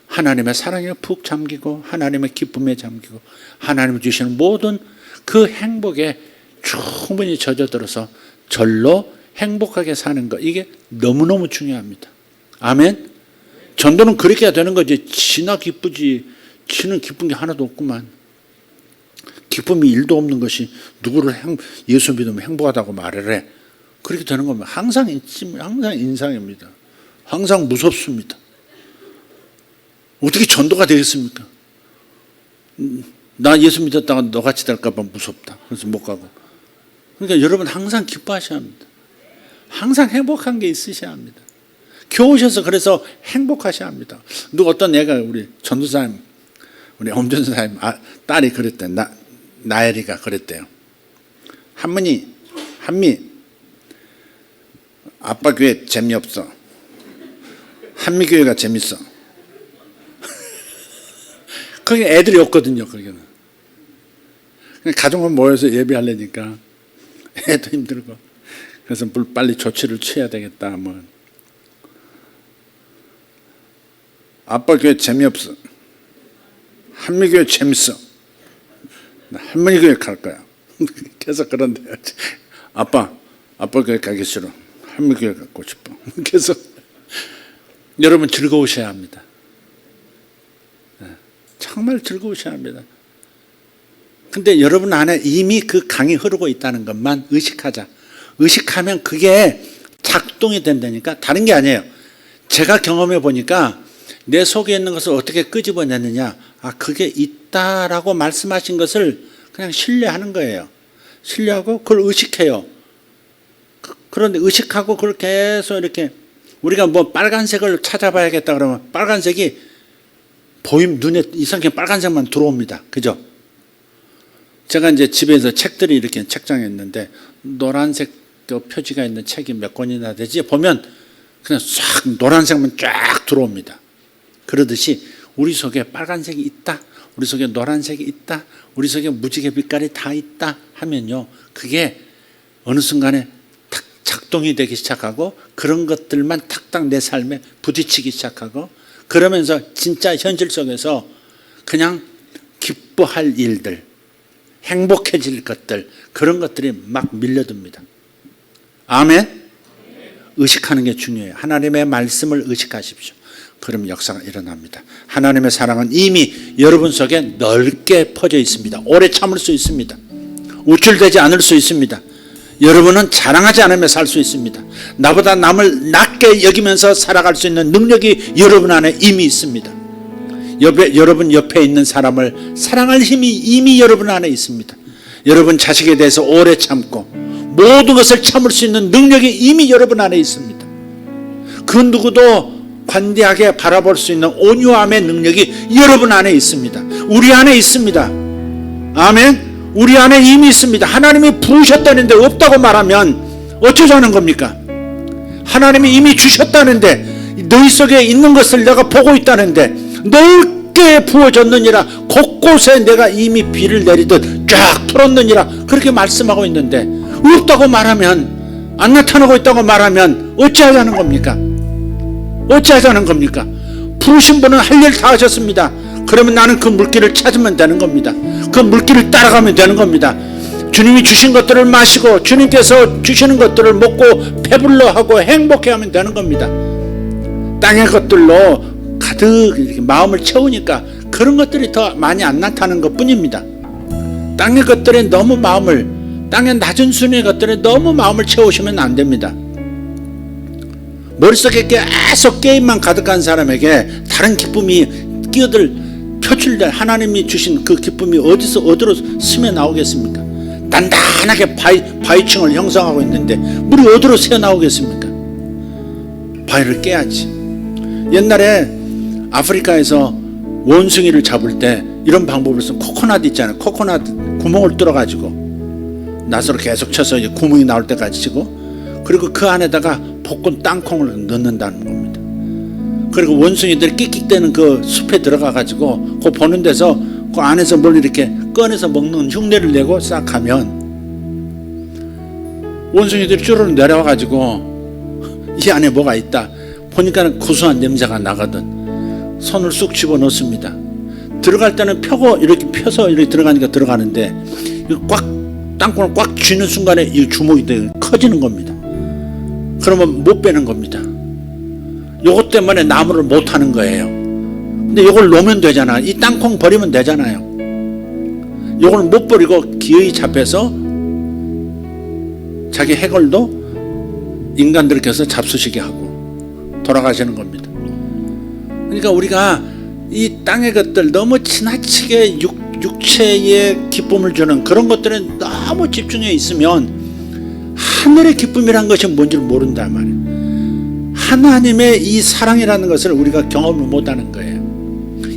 하나님의 사랑에 푹 잠기고, 하나님의 기쁨에 잠기고, 하나님 주시는 모든 그 행복에 충분히 젖어들어서 절로 행복하게 사는 것, 이게 너무너무 중요합니다. 아멘. 전도는 그렇게 해야 되는 거지. 지나 기쁘지, 지는 기쁜 게 하나도 없구만. 기쁨이 일도 없는 것이 누구를 예수 믿으면 행복하다고 말을 해. 그렇게 되는 겁니다. 항상 인상입니다. 항상 무섭습니다. 어떻게 전도가 되겠습니까? 나 예수 믿었다가 너같이 될까 봐 무섭다. 그래서 못 가고. 그러니까 여러분 항상 기뻐하셔야 합니다. 항상 행복한 게 있으셔야 합니다. 겨우셔서 그래서 행복하셔야 합니다. 어떤 애가 우리 전도사님, 우리 엄전사님 딸이 그랬대. 나엘이가 그랬대요. 한미 아빠 교회 재미없어. 한미 교회가 재밌어. 거기 애들이 없거든요. 거기는 가족만 모여서 예배하려니까 애도 힘들고, 그래서 빨리 조치를 취해야 되겠다. 뭐 아빠 교회 재미없어. 한미 교회 재밌어. 나 할머니 교회 갈 거야. 계속 그런데 아빠 교회 가기 싫어. 할머니 교회 가고 싶어. 계속. 여러분 즐거우셔야 합니다. 정말 즐거우셔야 합니다. 근데 여러분 안에 이미 그 강이 흐르고 있다는 것만 의식하자. 의식하면 그게 작동이 된다니까. 다른 게 아니에요. 제가 경험해 보니까 내 속에 있는 것을 어떻게 끄집어내느냐. 그게 있다라고 말씀하신 것을 그냥 신뢰하는 거예요. 신뢰하고 그걸 의식해요. 그런데 의식하고 그걸 계속 이렇게, 우리가 뭐 빨간색을 찾아봐야겠다 그러면 빨간색이 눈에 이상하게 빨간색만 들어옵니다. 그죠? 제가 이제 집에서 책들이 이렇게 책장에 있는데 노란색 표지가 있는 책이 몇 권이나 되지, 보면 그냥 싹 노란색만 쫙 들어옵니다. 그러듯이 우리 속에 빨간색이 있다, 우리 속에 노란색이 있다, 우리 속에 무지개 빛깔이 다 있다 하면요, 그게 어느 순간에 탁 작동이 되기 시작하고, 그런 것들만 탁탁 내 삶에 부딪히기 시작하고, 그러면서 진짜 현실 속에서 그냥 기뻐할 일들, 행복해질 것들, 그런 것들이 막 밀려듭니다. 아멘. 의식하는 게 중요해요. 하나님의 말씀을 의식하십시오. 그럼 역사가 일어납니다. 하나님의 사랑은 이미 여러분 속에 넓게 퍼져 있습니다. 오래 참을 수 있습니다. 우쭐대지 않을 수 있습니다. 여러분은 자랑하지 않으며 살 수 있습니다. 나보다 남을 낮게 여기면서 살아갈 수 있는 능력이 여러분 안에 이미 있습니다. 여러분 옆에 있는 사람을 사랑할 힘이 이미 여러분 안에 있습니다. 여러분 자식에 대해서 오래 참고 모든 것을 참을 수 있는 능력이 이미 여러분 안에 있습니다. 그 누구도 관대하게 바라볼 수 있는 온유함의 능력이 여러분 안에 있습니다. 우리 안에 있습니다. 아멘. 우리 안에 이미 있습니다. 하나님이 부으셨다는데 없다고 말하면 어쩌자는 겁니까? 하나님이 이미 주셨다는데 너희 속에 있는 것을 내가 보고 있다는데 넓게 부어졌느니라 곳곳에 내가 이미 비를 내리듯 쫙 풀었느니라 그렇게 말씀하고 있는데 없다고 말하면 안 나타나고 있다고 말하면 어찌하자는 겁니까? 어찌하자는 겁니까? 부르신 분은 할 일 다 하셨습니다. 그러면 나는 그 물길을 찾으면 되는 겁니다. 그 물길을 따라가면 되는 겁니다. 주님이 주신 것들을 마시고 주님께서 주시는 것들을 먹고 배불러 하고 행복해하면 되는 겁니다. 땅의 것들로 가득 이렇게 마음을 채우니까 그런 것들이 더 많이 안 나타나는 것뿐입니다. 땅의 것들에 너무 마음을, 땅의 낮은 순위의 것들에 너무 마음을 채우시면 안 됩니다. 머릿속에 계속 게임만 가득한 사람에게 다른 기쁨이 표출될 하나님이 주신 그 기쁨이 어디로 스며 나오겠습니까? 단단하게 바위층을 형성하고 있는데 물이 어디로 새어 나오겠습니까? 바위를 깨야지. 옛날에 아프리카에서 원숭이를 잡을 때 이런 방법을 쓴 코코넛 있잖아요. 코코넛 구멍을 뚫어가지고 낫으로 계속 쳐서 이제 구멍이 나올 때까지 치고, 그리고 그 안에다가 볶은 땅콩을 넣는다는 겁니다. 그리고 원숭이들이 끽끽대는 그 숲에 들어가가지고 그 보는 데서 그 안에서 뭘 이렇게 꺼내서 먹는 흉내를 내고 싹 하면 원숭이들이 쭈르르 내려와가지고 이 안에 뭐가 있다 보니까 구수한 냄새가 나거든. 손을 쑥 집어넣습니다. 들어갈 때는 펴고 이렇게 펴서 이렇게 들어가니까 들어가는데 땅콩을 꽉 쥐는 순간에 이 주먹이 커지는 겁니다. 그러면 못 빼는 겁니다. 요것 때문에 나무를 못 하는 거예요. 근데 요걸 놓으면 되잖아. 이 땅콩 버리면 되잖아요. 요걸 못 버리고 기어이 잡혀서 자기 해골도 인간들 께서 잡수시게 하고 돌아가시는 겁니다. 그러니까 우리가 이 땅의 것들 너무 지나치게 육체의 기쁨을 주는 그런 것들에 너무 집중해 있으면 하늘의 기쁨이란 것이 뭔지를 모른단 말이에요. 하나님의 이 사랑이라는 것을 우리가 경험을 못하는 거예요.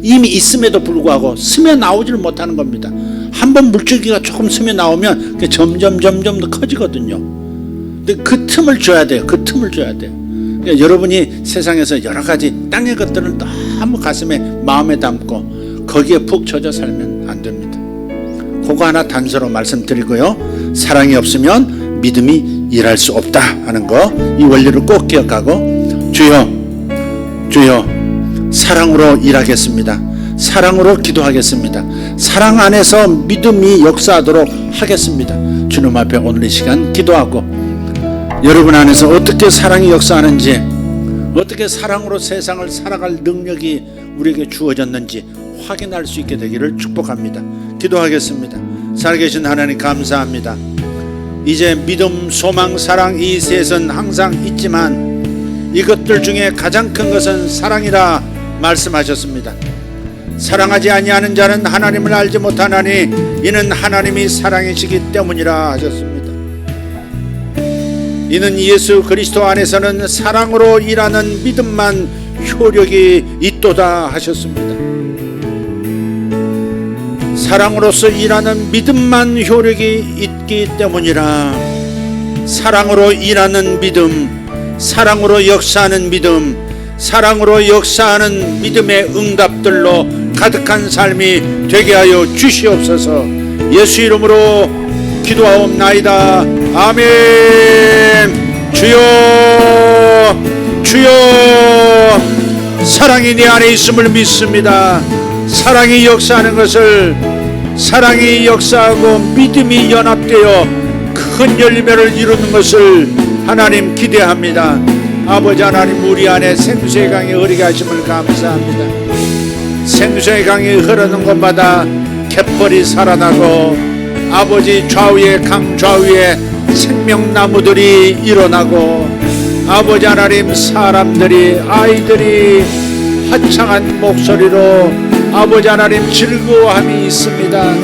이미 있음에도 불구하고 스며 나오지를 못하는 겁니다. 한번 물줄기가 조금 스며 나오면 점점 더 커지거든요. 근데 그 틈을 줘야 돼요. 그 틈을 줘야 돼요. 그러니까 여러분이 세상에서 여러 가지 땅의 것들을 너무 가슴에 마음에 담고 거기에 푹 젖어 살면 안 됩니다. 그거 하나 단서로 말씀드리고요. 사랑이 없으면 믿음이 일할 수 없다 하는 거, 이 원리를 꼭 기억하고 주여 사랑으로 일하겠습니다. 사랑으로 기도하겠습니다. 사랑 안에서 믿음이 역사하도록 하겠습니다. 주님 앞에 오늘 이 시간 기도하고 여러분 안에서 어떻게 사랑이 역사하는지, 어떻게 사랑으로 세상을 살아갈 능력이 우리에게 주어졌는지 확인할 수 있게 되기를 축복합니다. 기도하겠습니다. 살아계신 하나님 감사합니다. 이제 믿음, 소망, 사랑 이 셋은 항상 있지만 이것들 중에 가장 큰 것은 사랑이라 말씀하셨습니다. 사랑하지 아니하는 자는 하나님을 알지 못하나니 이는 하나님이 사랑이시기 때문이라 하셨습니다. 이는 예수 그리스도 안에서는 사랑으로 일하는 믿음만 효력이 있도다 하셨습니다. 사랑으로서 일하는 믿음만 효력이 있기 때문이라. 사랑으로 일하는 믿음, 사랑으로 역사하는 믿음, 사랑으로 역사하는 믿음의 응답들로 가득한 삶이 되게 하여 주시옵소서. 예수 이름으로 기도하옵나이다. 아멘. 주여 사랑이 내 안에 있음을 믿습니다. 사랑이 역사하는 것을, 사랑이 역사하고 믿음이 연합되어 큰 열매를 이루는 것을 하나님 기대합니다. 아버지 하나님, 우리 안에 생수의 강이 흐르게 하심을 감사합니다. 생수의 강이 흐르는 곳마다 갯벌이 살아나고 아버지 좌우에 강 좌우에 생명나무들이 일어나고 아버지 하나님 사람들이 아이들이 화창한 목소리로 아버지 하나님 즐거워함이 있습니다.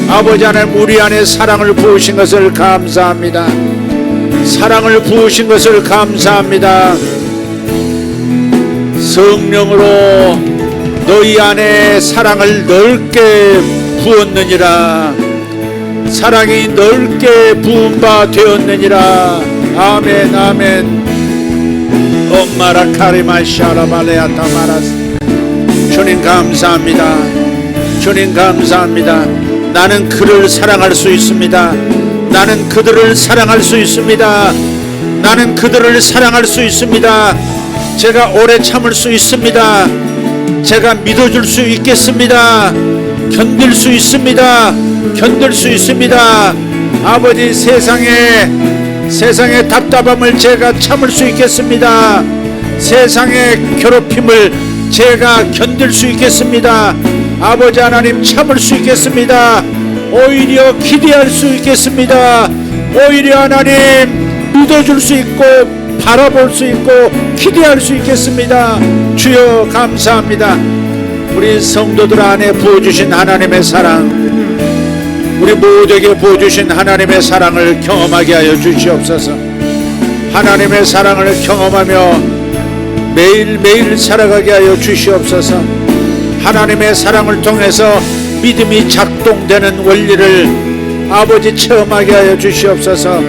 아버지 하나님 우리 안에 사랑을 부으신 것을 감사합니다. 사랑을 부으신 것을 감사합니다. 성령으로 너희 안에 사랑을 넓게 부었느니라. 사랑이 넓게 부은 바 되었느니라. 아멘 아멘. 엄마라 카리마샤라발레아타 마라스. 주님 감사합니다. 주님 감사합니다. 나는 그를 사랑할 수 있습니다. 나는 그들을 사랑할 수 있습니다. 나는 그들을 사랑할 수 있습니다. 제가 오래 참을 수 있습니다. 제가 믿어줄 수 있겠습니다. 견딜 수 있습니다. 견딜 수 있습니다. 아버지 세상의 답답함을 제가 참을 수 있겠습니다. 세상의 괴롭힘을 제가 견딜 수 있겠습니다. 아버지 하나님 참을 수 있겠습니다. 오히려 기대할 수 있겠습니다. 오히려 하나님 믿어줄 수 있고 바라볼 수 있고 기대할 수 있겠습니다. 주여 감사합니다. 우리 성도들 안에 부어주신 하나님의 사랑, 우리 모두에게 부어주신 하나님의 사랑을 경험하게 하여 주시옵소서. 하나님의 사랑을 경험하며 매일매일 살아가게 하여 주시옵소서. 하나님의 사랑을 통해서 믿음이 작동되는 원리를 아버지 체험하게 하여 주시옵소서.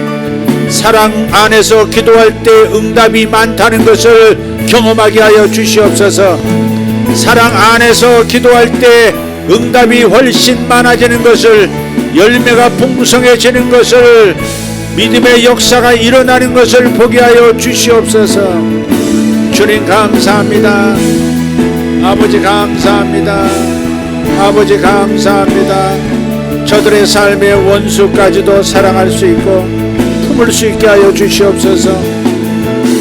사랑 안에서 기도할 때 응답이 많다는 것을 경험하게 하여 주시옵소서. 사랑 안에서 기도할 때 응답이 훨씬 많아지는 것을, 열매가 풍성해지는 것을, 믿음의 역사가 일어나는 것을 보게 하여 주시옵소서. 주님 감사합니다. 아버지 감사합니다. 아버지 감사합니다. 저들의 삶의 원수까지도 사랑할 수 있고 품을 수 있게 하여 주시옵소서.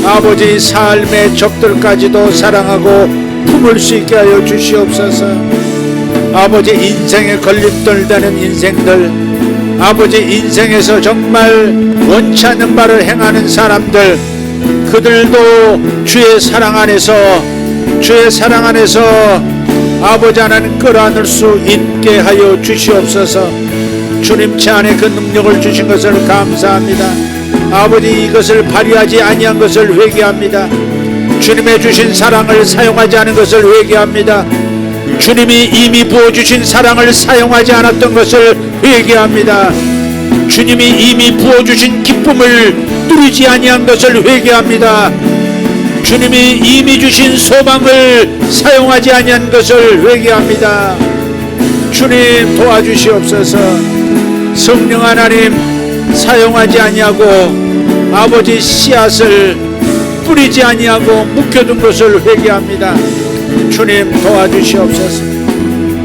아버지 삶의 적들까지도 사랑하고 품을 수 있게 하여 주시옵소서. 아버지 인생에 걸림돌 되는 인생들, 아버지 인생에서 정말 원치 않는 바를 행하는 사람들, 그들도 주의 사랑 안에서 아버지 하나님 끌어안을 수 있게 하여 주시옵소서. 주님 제 안에 그 능력을 주신 것을 감사합니다. 아버지 이것을 발휘하지 아니한 것을 회개합니다. 주님의 주신 사랑을 사용하지 않은 것을 회개합니다. 주님이 이미 부어주신 사랑을 사용하지 않았던 것을 회개합니다. 주님이 이미 부어주신 기쁨을 누리지 아니한 것을 회개합니다. 주님이 이미 주신 소망을 사용하지 아니한 것을 회개합니다. 주님 도와주시옵소서. 성령 하나님 사용하지 아니하고 아버지 씨앗을 뿌리지 아니하고 묵혀둔 것을 회개합니다. 주님 도와주시옵소서.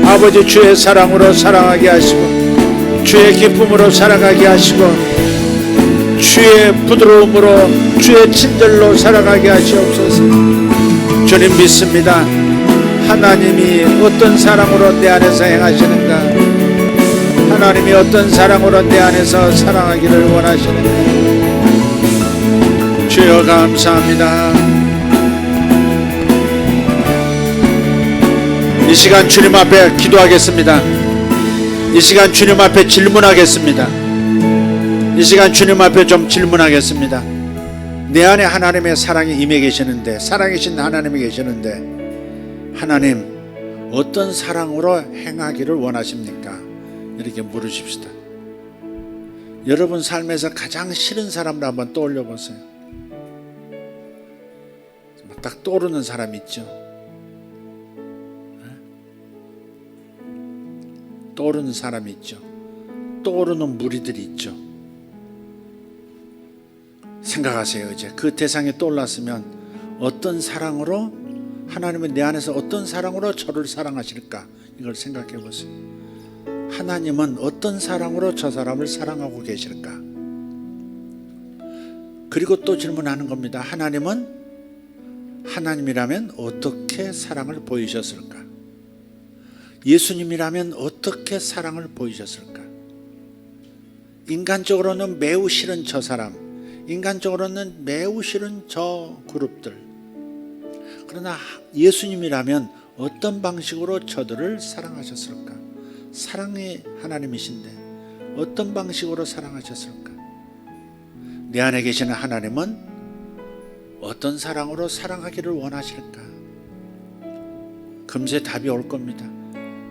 아버지 주의 사랑으로 사랑하게 하시고 주의 기쁨으로 살아가게 하시고 주의 부드러움으로 주의 친절로 살아가게 하시옵소서. 주님 믿습니다. 하나님이 어떤 사랑으로 내 안에서 행하시는가, 하나님이 어떤 사랑으로 내 안에서 사랑하기를 원하시는가. 주여 감사합니다. 이 시간 주님 앞에 기도하겠습니다. 이 시간 주님 앞에 질문하겠습니다. 이 시간 주님 앞에 좀 질문하겠습니다. 내 안에 하나님의 사랑이 임해 계시는데, 살아계신 하나님이 계시는데 하나님 어떤 사랑으로 행하기를 원하십니까? 이렇게 물으십시다. 여러분 삶에서 가장 싫은 사람을 한번 떠올려 보세요. 딱 떠오르는 사람 있죠? 떠오르는 사람이 있죠. 떠오르는 무리들이 있죠. 생각하세요. 이제 그 대상이 떠올랐으면 어떤 사랑으로, 하나님은 내 안에서 어떤 사랑으로 저를 사랑하실까? 이걸 생각해 보세요. 하나님은 어떤 사랑으로 저 사람을 사랑하고 계실까? 그리고 또 질문하는 겁니다. 하나님은 하나님이라면 어떻게 사랑을 보이셨을까? 예수님이라면 어떻게 사랑을 보이셨을까? 인간적으로는 매우 싫은 저 사람, 인간적으로는 매우 싫은 저 그룹들. 그러나 예수님이라면 어떤 방식으로 저들을 사랑하셨을까? 사랑의 하나님이신데 어떤 방식으로 사랑하셨을까? 내 안에 계시는 하나님은 어떤 사랑으로 사랑하기를 원하실까? 금세 답이 올 겁니다.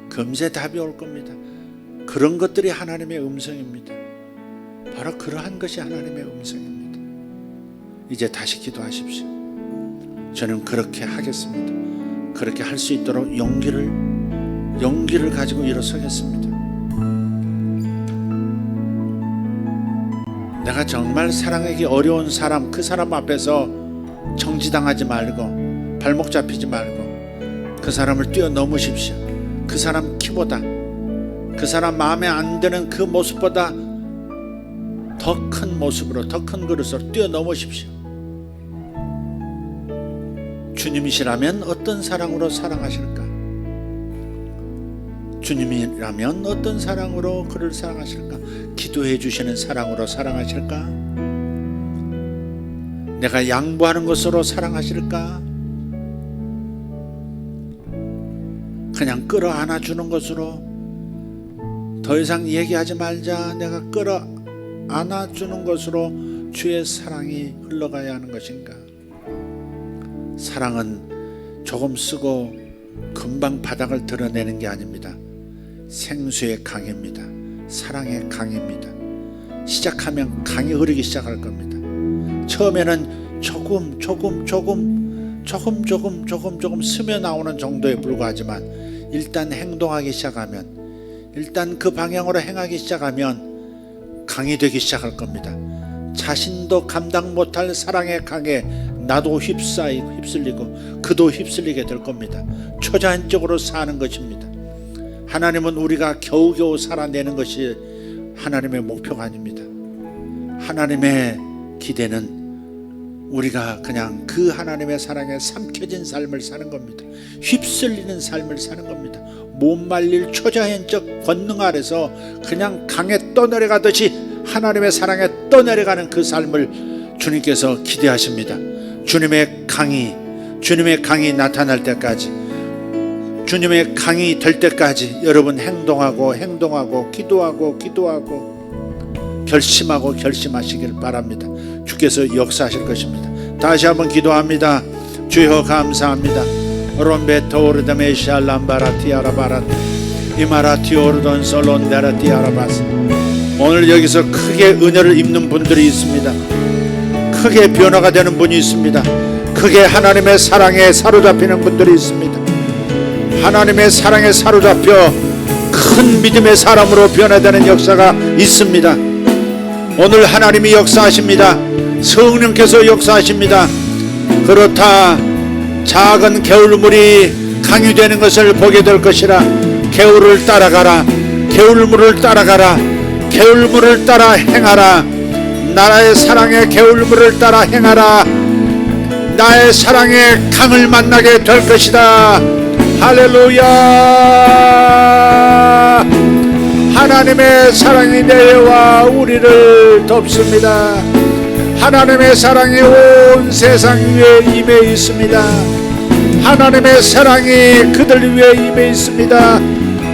금세 답이 올 겁니다. 그런 것들이 하나님의 음성입니다. 바로 그러한 것이 하나님의 음성입니다. 이제 다시 기도하십시오. 저는 그렇게 하겠습니다. 그렇게 할 수 있도록 용기를 가지고 일어서겠습니다. 내가 정말 사랑하기 어려운 사람, 그 사람 앞에서 정지당하지 말고 발목 잡히지 말고 그 사람을 뛰어넘으십시오. 그 사람 키보다, 그 사람 마음에 안 드는 그 모습보다 더 큰 모습으로, 더 큰 그릇으로 뛰어넘으십시오. 주님이시라면 어떤 사랑으로 사랑하실까? 주님이라면 어떤 사랑으로 그를 사랑하실까? 기도해 주시는 사랑으로 사랑하실까? 내가 양보하는 것으로 사랑하실까? 그냥 끌어안아 주는 것으로, 더 이상 얘기하지 말자, 내가 끌어안아 주는 것으로 주의 사랑이 흘러가야 하는 것인가? 사랑은 조금 쓰고 금방 바닥을 드러내는 게 아닙니다. 생수의 강입니다. 사랑의 강입니다. 시작하면 강이 흐르기 시작할 겁니다. 처음에는 조금 스며 나오는 정도에 불과하지만 일단 행동하기 시작하면, 일단 그 방향으로 행하기 시작하면 강이 되기 시작할 겁니다. 자신도 감당 못할 사랑의 강에 나도 휩쓸리고 그도 휩쓸리게 될 겁니다. 초자연적으로 사는 것입니다. 하나님은 우리가 겨우겨우 살아내는 것이 하나님의 목표가 아닙니다. 하나님의 기대는 우리가 그냥 그 하나님의 사랑에 삼켜진 삶을 사는 겁니다. 휩쓸리는 삶을 사는 겁니다. 못 말릴 초자연적 권능 아래서 그냥 강에 떠내려가듯이 하나님의 사랑에 떠내려가는 그 삶을 주님께서 기대하십니다. 주님의 강이 나타날 때까지, 주님의 강이 될 때까지 여러분 행동하고 기도하고 결심하시길 바랍니다. 주께서 역사하실 것입니다. 다시 한번 기도합니다. 주여 감사합니다. 오늘 여기서 크게 은혜를 입는 분들이 있습니다. 크게 변화가 되는 분이 있습니다. 크게 하나님의 사랑에 사로잡히는 분들이 있습니다. 하나님의 사랑에 사로잡혀 큰 믿음의 사람으로 변화되는 역사가 있습니다. 오늘 하나님이 역사하십니다. 성령께서 역사하십니다. 그렇다 작은 개울물이 강이 되는 것을 보게 될 것이라. 개울을 따라가라. 개울물을 따라가라. 개울물을 따라 행하라. 나의 사랑의 개울물을 따라 행하라. 나의 사랑의 강을 만나게 될 것이다. 할렐루야. 하나님의 사랑이 내와 우리를 덮습니다. 하나님의 사랑이 온 세상 위에 임해 있습니다. 하나님의 사랑이 그들 위에 임해 있습니다.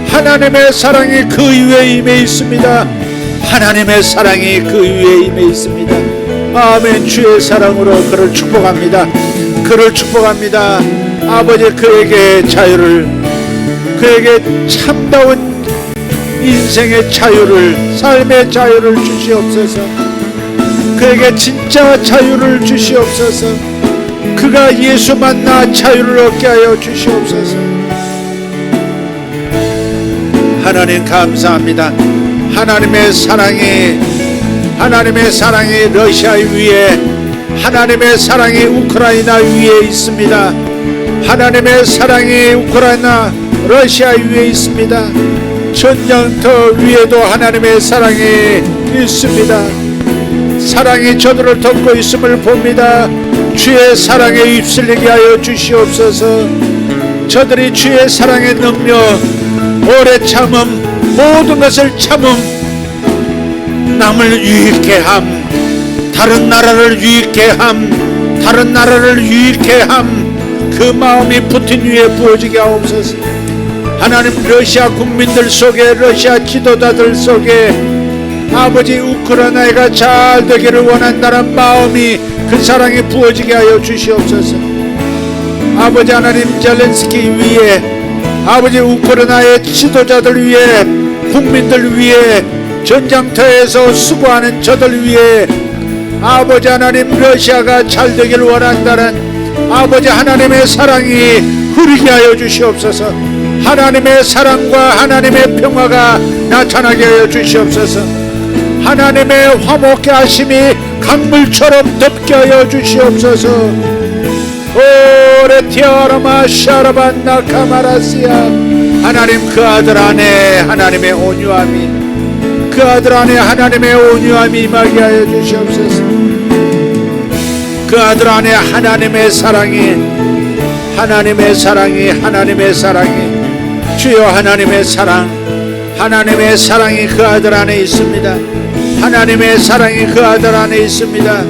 하나님의 사랑이 그 위에 임해 있습니다. 하나님의 사랑이 그 위에 임해 있습니다. 아멘. 주의 사랑으로 그를 축복합니다. 그를 축복합니다. 아버지, 그에게 자유를, 그에게 참다운 인생의 자유를, 삶의 자유를 주시옵소서. 그에게 진짜 자유를 주시옵소서. 그가 예수 만나 자유를 얻게 하여 주시옵소서. 하나님 감사합니다. 하나님의 사랑이 러시아 위에, 하나님의 사랑이 우크라이나 위에 있습니다. 하나님의 사랑이 우크라이나, 러시아 위에 있습니다. 전쟁터 위에도 하나님의 사랑이 있습니다. 사랑이 저들을 덮고 있음을 봅니다. 주의 사랑에 휩쓸리게 하여 주시옵소서. 저들이 주의 사랑의 능력, 오래 참음, 모든 것을 참음, 남을 유익해 함, 다른 나라를 유익해 함, 다른 나라를 유익해 함, 그 마음이 푸틴 위에 부어지게 하옵소서. 하나님, 러시아 국민들 속에, 러시아 지도자들 속에 아버지 우크라이나가 잘 되기를 원한다는 마음이, 그 사랑이 부어지게 하여 주시옵소서. 아버지 하나님, 젤렌스키 위에, 아버지 우크라이나의 지도자들 위에, 국민들 위에, 전장터에서 수고하는 저들 위에 아버지 하나님, 러시아가 잘 되기를 원한다는 아버지 하나님의 사랑이 흐르게 하여 주시옵소서. 하나님의 사랑과 하나님의 평화가 나타나게 하여 주시옵소서. 하나님의 화목케 하심이 강물처럼 덮게 하여 주시옵소서. 오레티아라마 샤라반나 카마라시아. 하나님, 그 아들 안에 하나님의 온유함이, 그 아들 안에 하나님의 온유함이 임하게 하여 주시옵소서. 그 아들 안에 하나님의 사랑이, 하나님의 사랑이, 하나님의 사랑이, 주여 하나님의 사랑, 하나님의 사랑이 그 아들 안에 있습니다. 하나님의 사랑이 그 아들 안에 있습니다.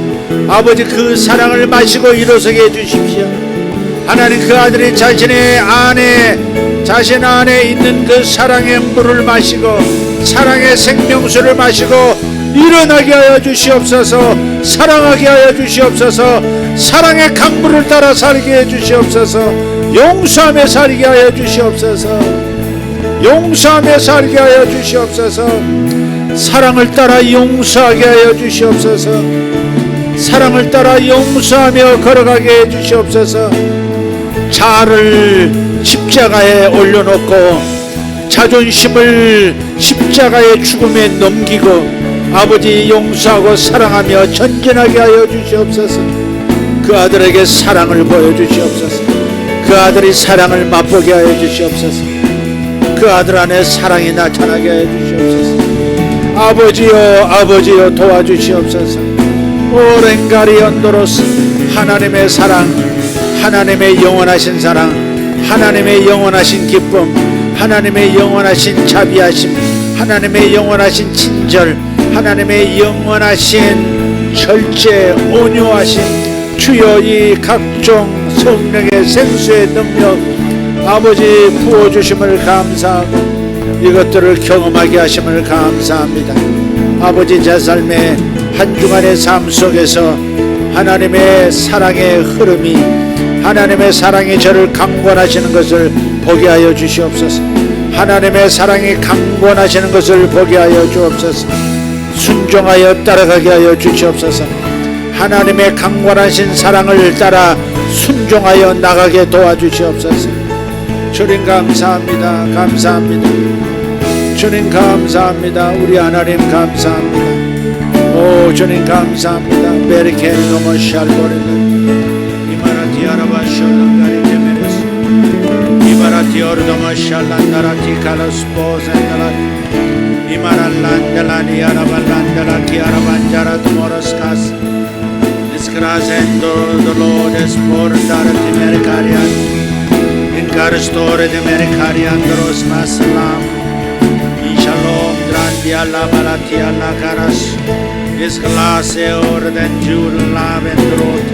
아버지, 그 사랑을 마시고 일어서게 해주십시오. 하나님, 그 아들이 자신의 안에, 자신 안에 있는 그 사랑의 물을 마시고 사랑의 생명수를 마시고 일어나게 하여 주시옵소서. 사랑하게 하여 주시옵소서. 사랑의 강물을 따라 살게 해 주시옵소서. 용서하며 살게 하여 주시옵소서. 용서하며 살게 하여 주시옵소서. 사랑을 따라 용서하게 하여 주시옵소서. 사랑을 따라 용서하며 걸어가게 해 주시옵소서. 자아를 십자가에 올려놓고 자존심을 십자가의 죽음에 넘기고 아버지 용서하고 사랑하며 전진하게 하여 주시옵소서. 그 아들에게 사랑을 보여주시옵소서. 그 아들이 사랑을 맛보게 하여 주시옵소서. 그 아들 안에 사랑이 나타나게 하여 주시옵소서. 아버지여, 아버지여, 도와주시옵소서. 오랭가리 언도로스. 하나님의 사랑, 하나님의 영원하신 사랑, 하나님의 영원하신 기쁨, 하나님의 영원하신 자비하심, 하나님의 영원하신 친절, 하나님의 영원하신 절제, 온유하심, 주여 이 각종 성령의 생수의 능력 아버지 부어주심을 감사하고 이것들을 경험하게 하심을 감사합니다. 아버지, 제 삶의 한 주간의 삶 속에서 하나님의 사랑의 흐름이, 하나님의 사랑이 저를 강권하시는 것을 보게 하여 주시옵소서. 하나님의 사랑이 강권하시는 것을 보게 하여 주옵소서. 순종하여 따라가게 하여 주시옵소서. 하나님의 강권하신 사랑을 따라 순종하여 나가게 도와주시옵소서. 주님 감사합니다. 감사합니다. 주님 감사합니다. 우리 하나님 감사합니다. 오 주님 감사합니다. 베리케 노모 샬보르는 이마라티 아라바 샬랑가리 테메레스 이마라티 오르도모 샬란다라티 칼로스 보센달라 이마랄란달라니 아라발란달라키 아라반자라 모로스카스 Discrasendo dolores por darti mercarian in carstore de mercarian dros masalam in shalom grandi alla balati alla caras is classe orden jul lavendrot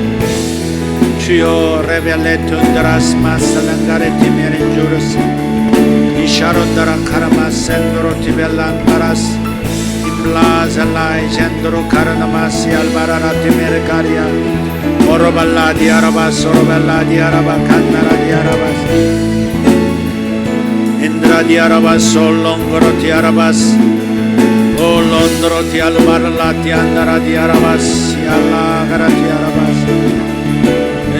Cio reveletun dras masalangaretti merin jurus isharon dara karamas sendroti bellandaras Plaza lai centro caranamasi albararati mercaria oroballa di arabas oroballa di araba cannara di arabas indra di arabas solongoro di arabas o londro di albarla di andara di arabas alla gara di arabas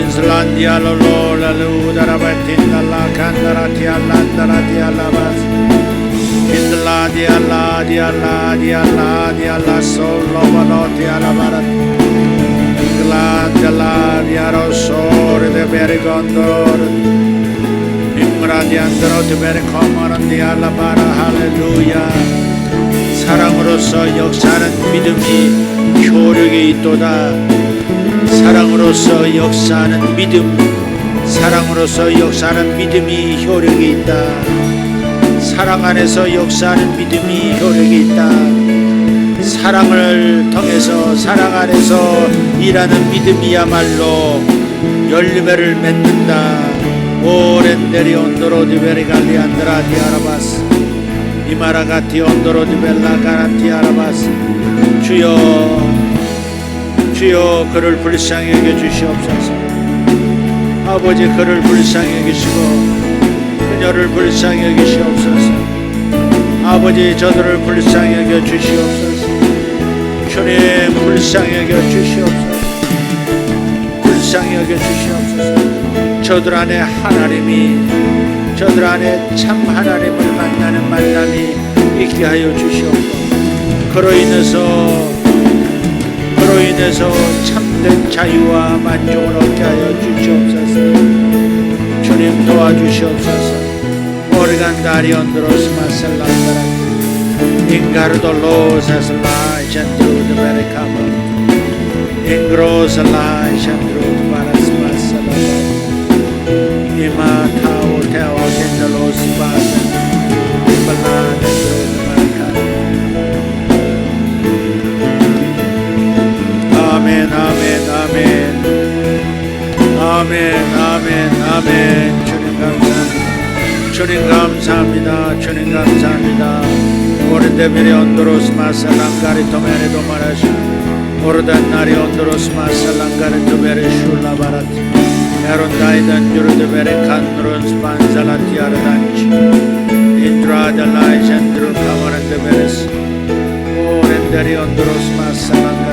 Islandia lolo la luda rabatinda la cannara di allandara di alabas Indla di Allah di Allah di Allah di Allah solo valo di Allah barat Indla di Allah di Arosor de Berigondor Imra di Andro di Berikomaran di Allah bara 할렐루야 사랑으로서 역사는 믿음이 효력이 있도다 사랑으로서 역사는 믿음 사랑으로서 역사는 믿음이 효력이 있다 사랑 안에서 역사하는 믿음이 효력이 있다. 사랑을 통해서 사랑 안에서 일하는 믿음이야말로 열매를 맺는다. 오렌데리 온도로 디베리 갈리 안드라 디아라바스 이마라가티 온도로 디벨라 가라티 아라바스. 주여 그를 불쌍히 여겨 주시옵소서. 아버지 그를 불쌍히 여기시고 그녀를 불쌍히 여기시옵소서. 아버지 저들을 불쌍히 여겨 주시옵소서. 주님 불쌍히 여겨 주시옵소서. 불쌍히 여겨 주시옵소서. 저들 안에 하나님이 저들 안에 참 하나님을 만나는 만남이 있게 하여 주시옵소서. 그로 인해서 참된 자유와 만족을 얻게 하여 주시옵소서. 주님 도와주시옵소서. 오르간 다리온드로스 마셀란다라 인가르돌로 사슬라 젠드루드 베레카마 인그로슬라 젠드루드 바라스 마셀라바 이마타오 테오 젠들로스 바스 이발라 젠드루드 베레카마. 아멘 아멘 아멘 아멘 아멘 아멘. 주님 감사합니다. 주님 감사합니다. 주님 감사합니다. 오르데베리 온도로스 마살랑가리 토메레 도마라시 오르단나리 온도로스 마살랑가리 토베레 슐라바라티 에론다이단 주르데베레 칸드론스 반살라티 아르단치 인드라달라이 젠드루 카마란데베레스 오렌데리 온도로스 마살랑가리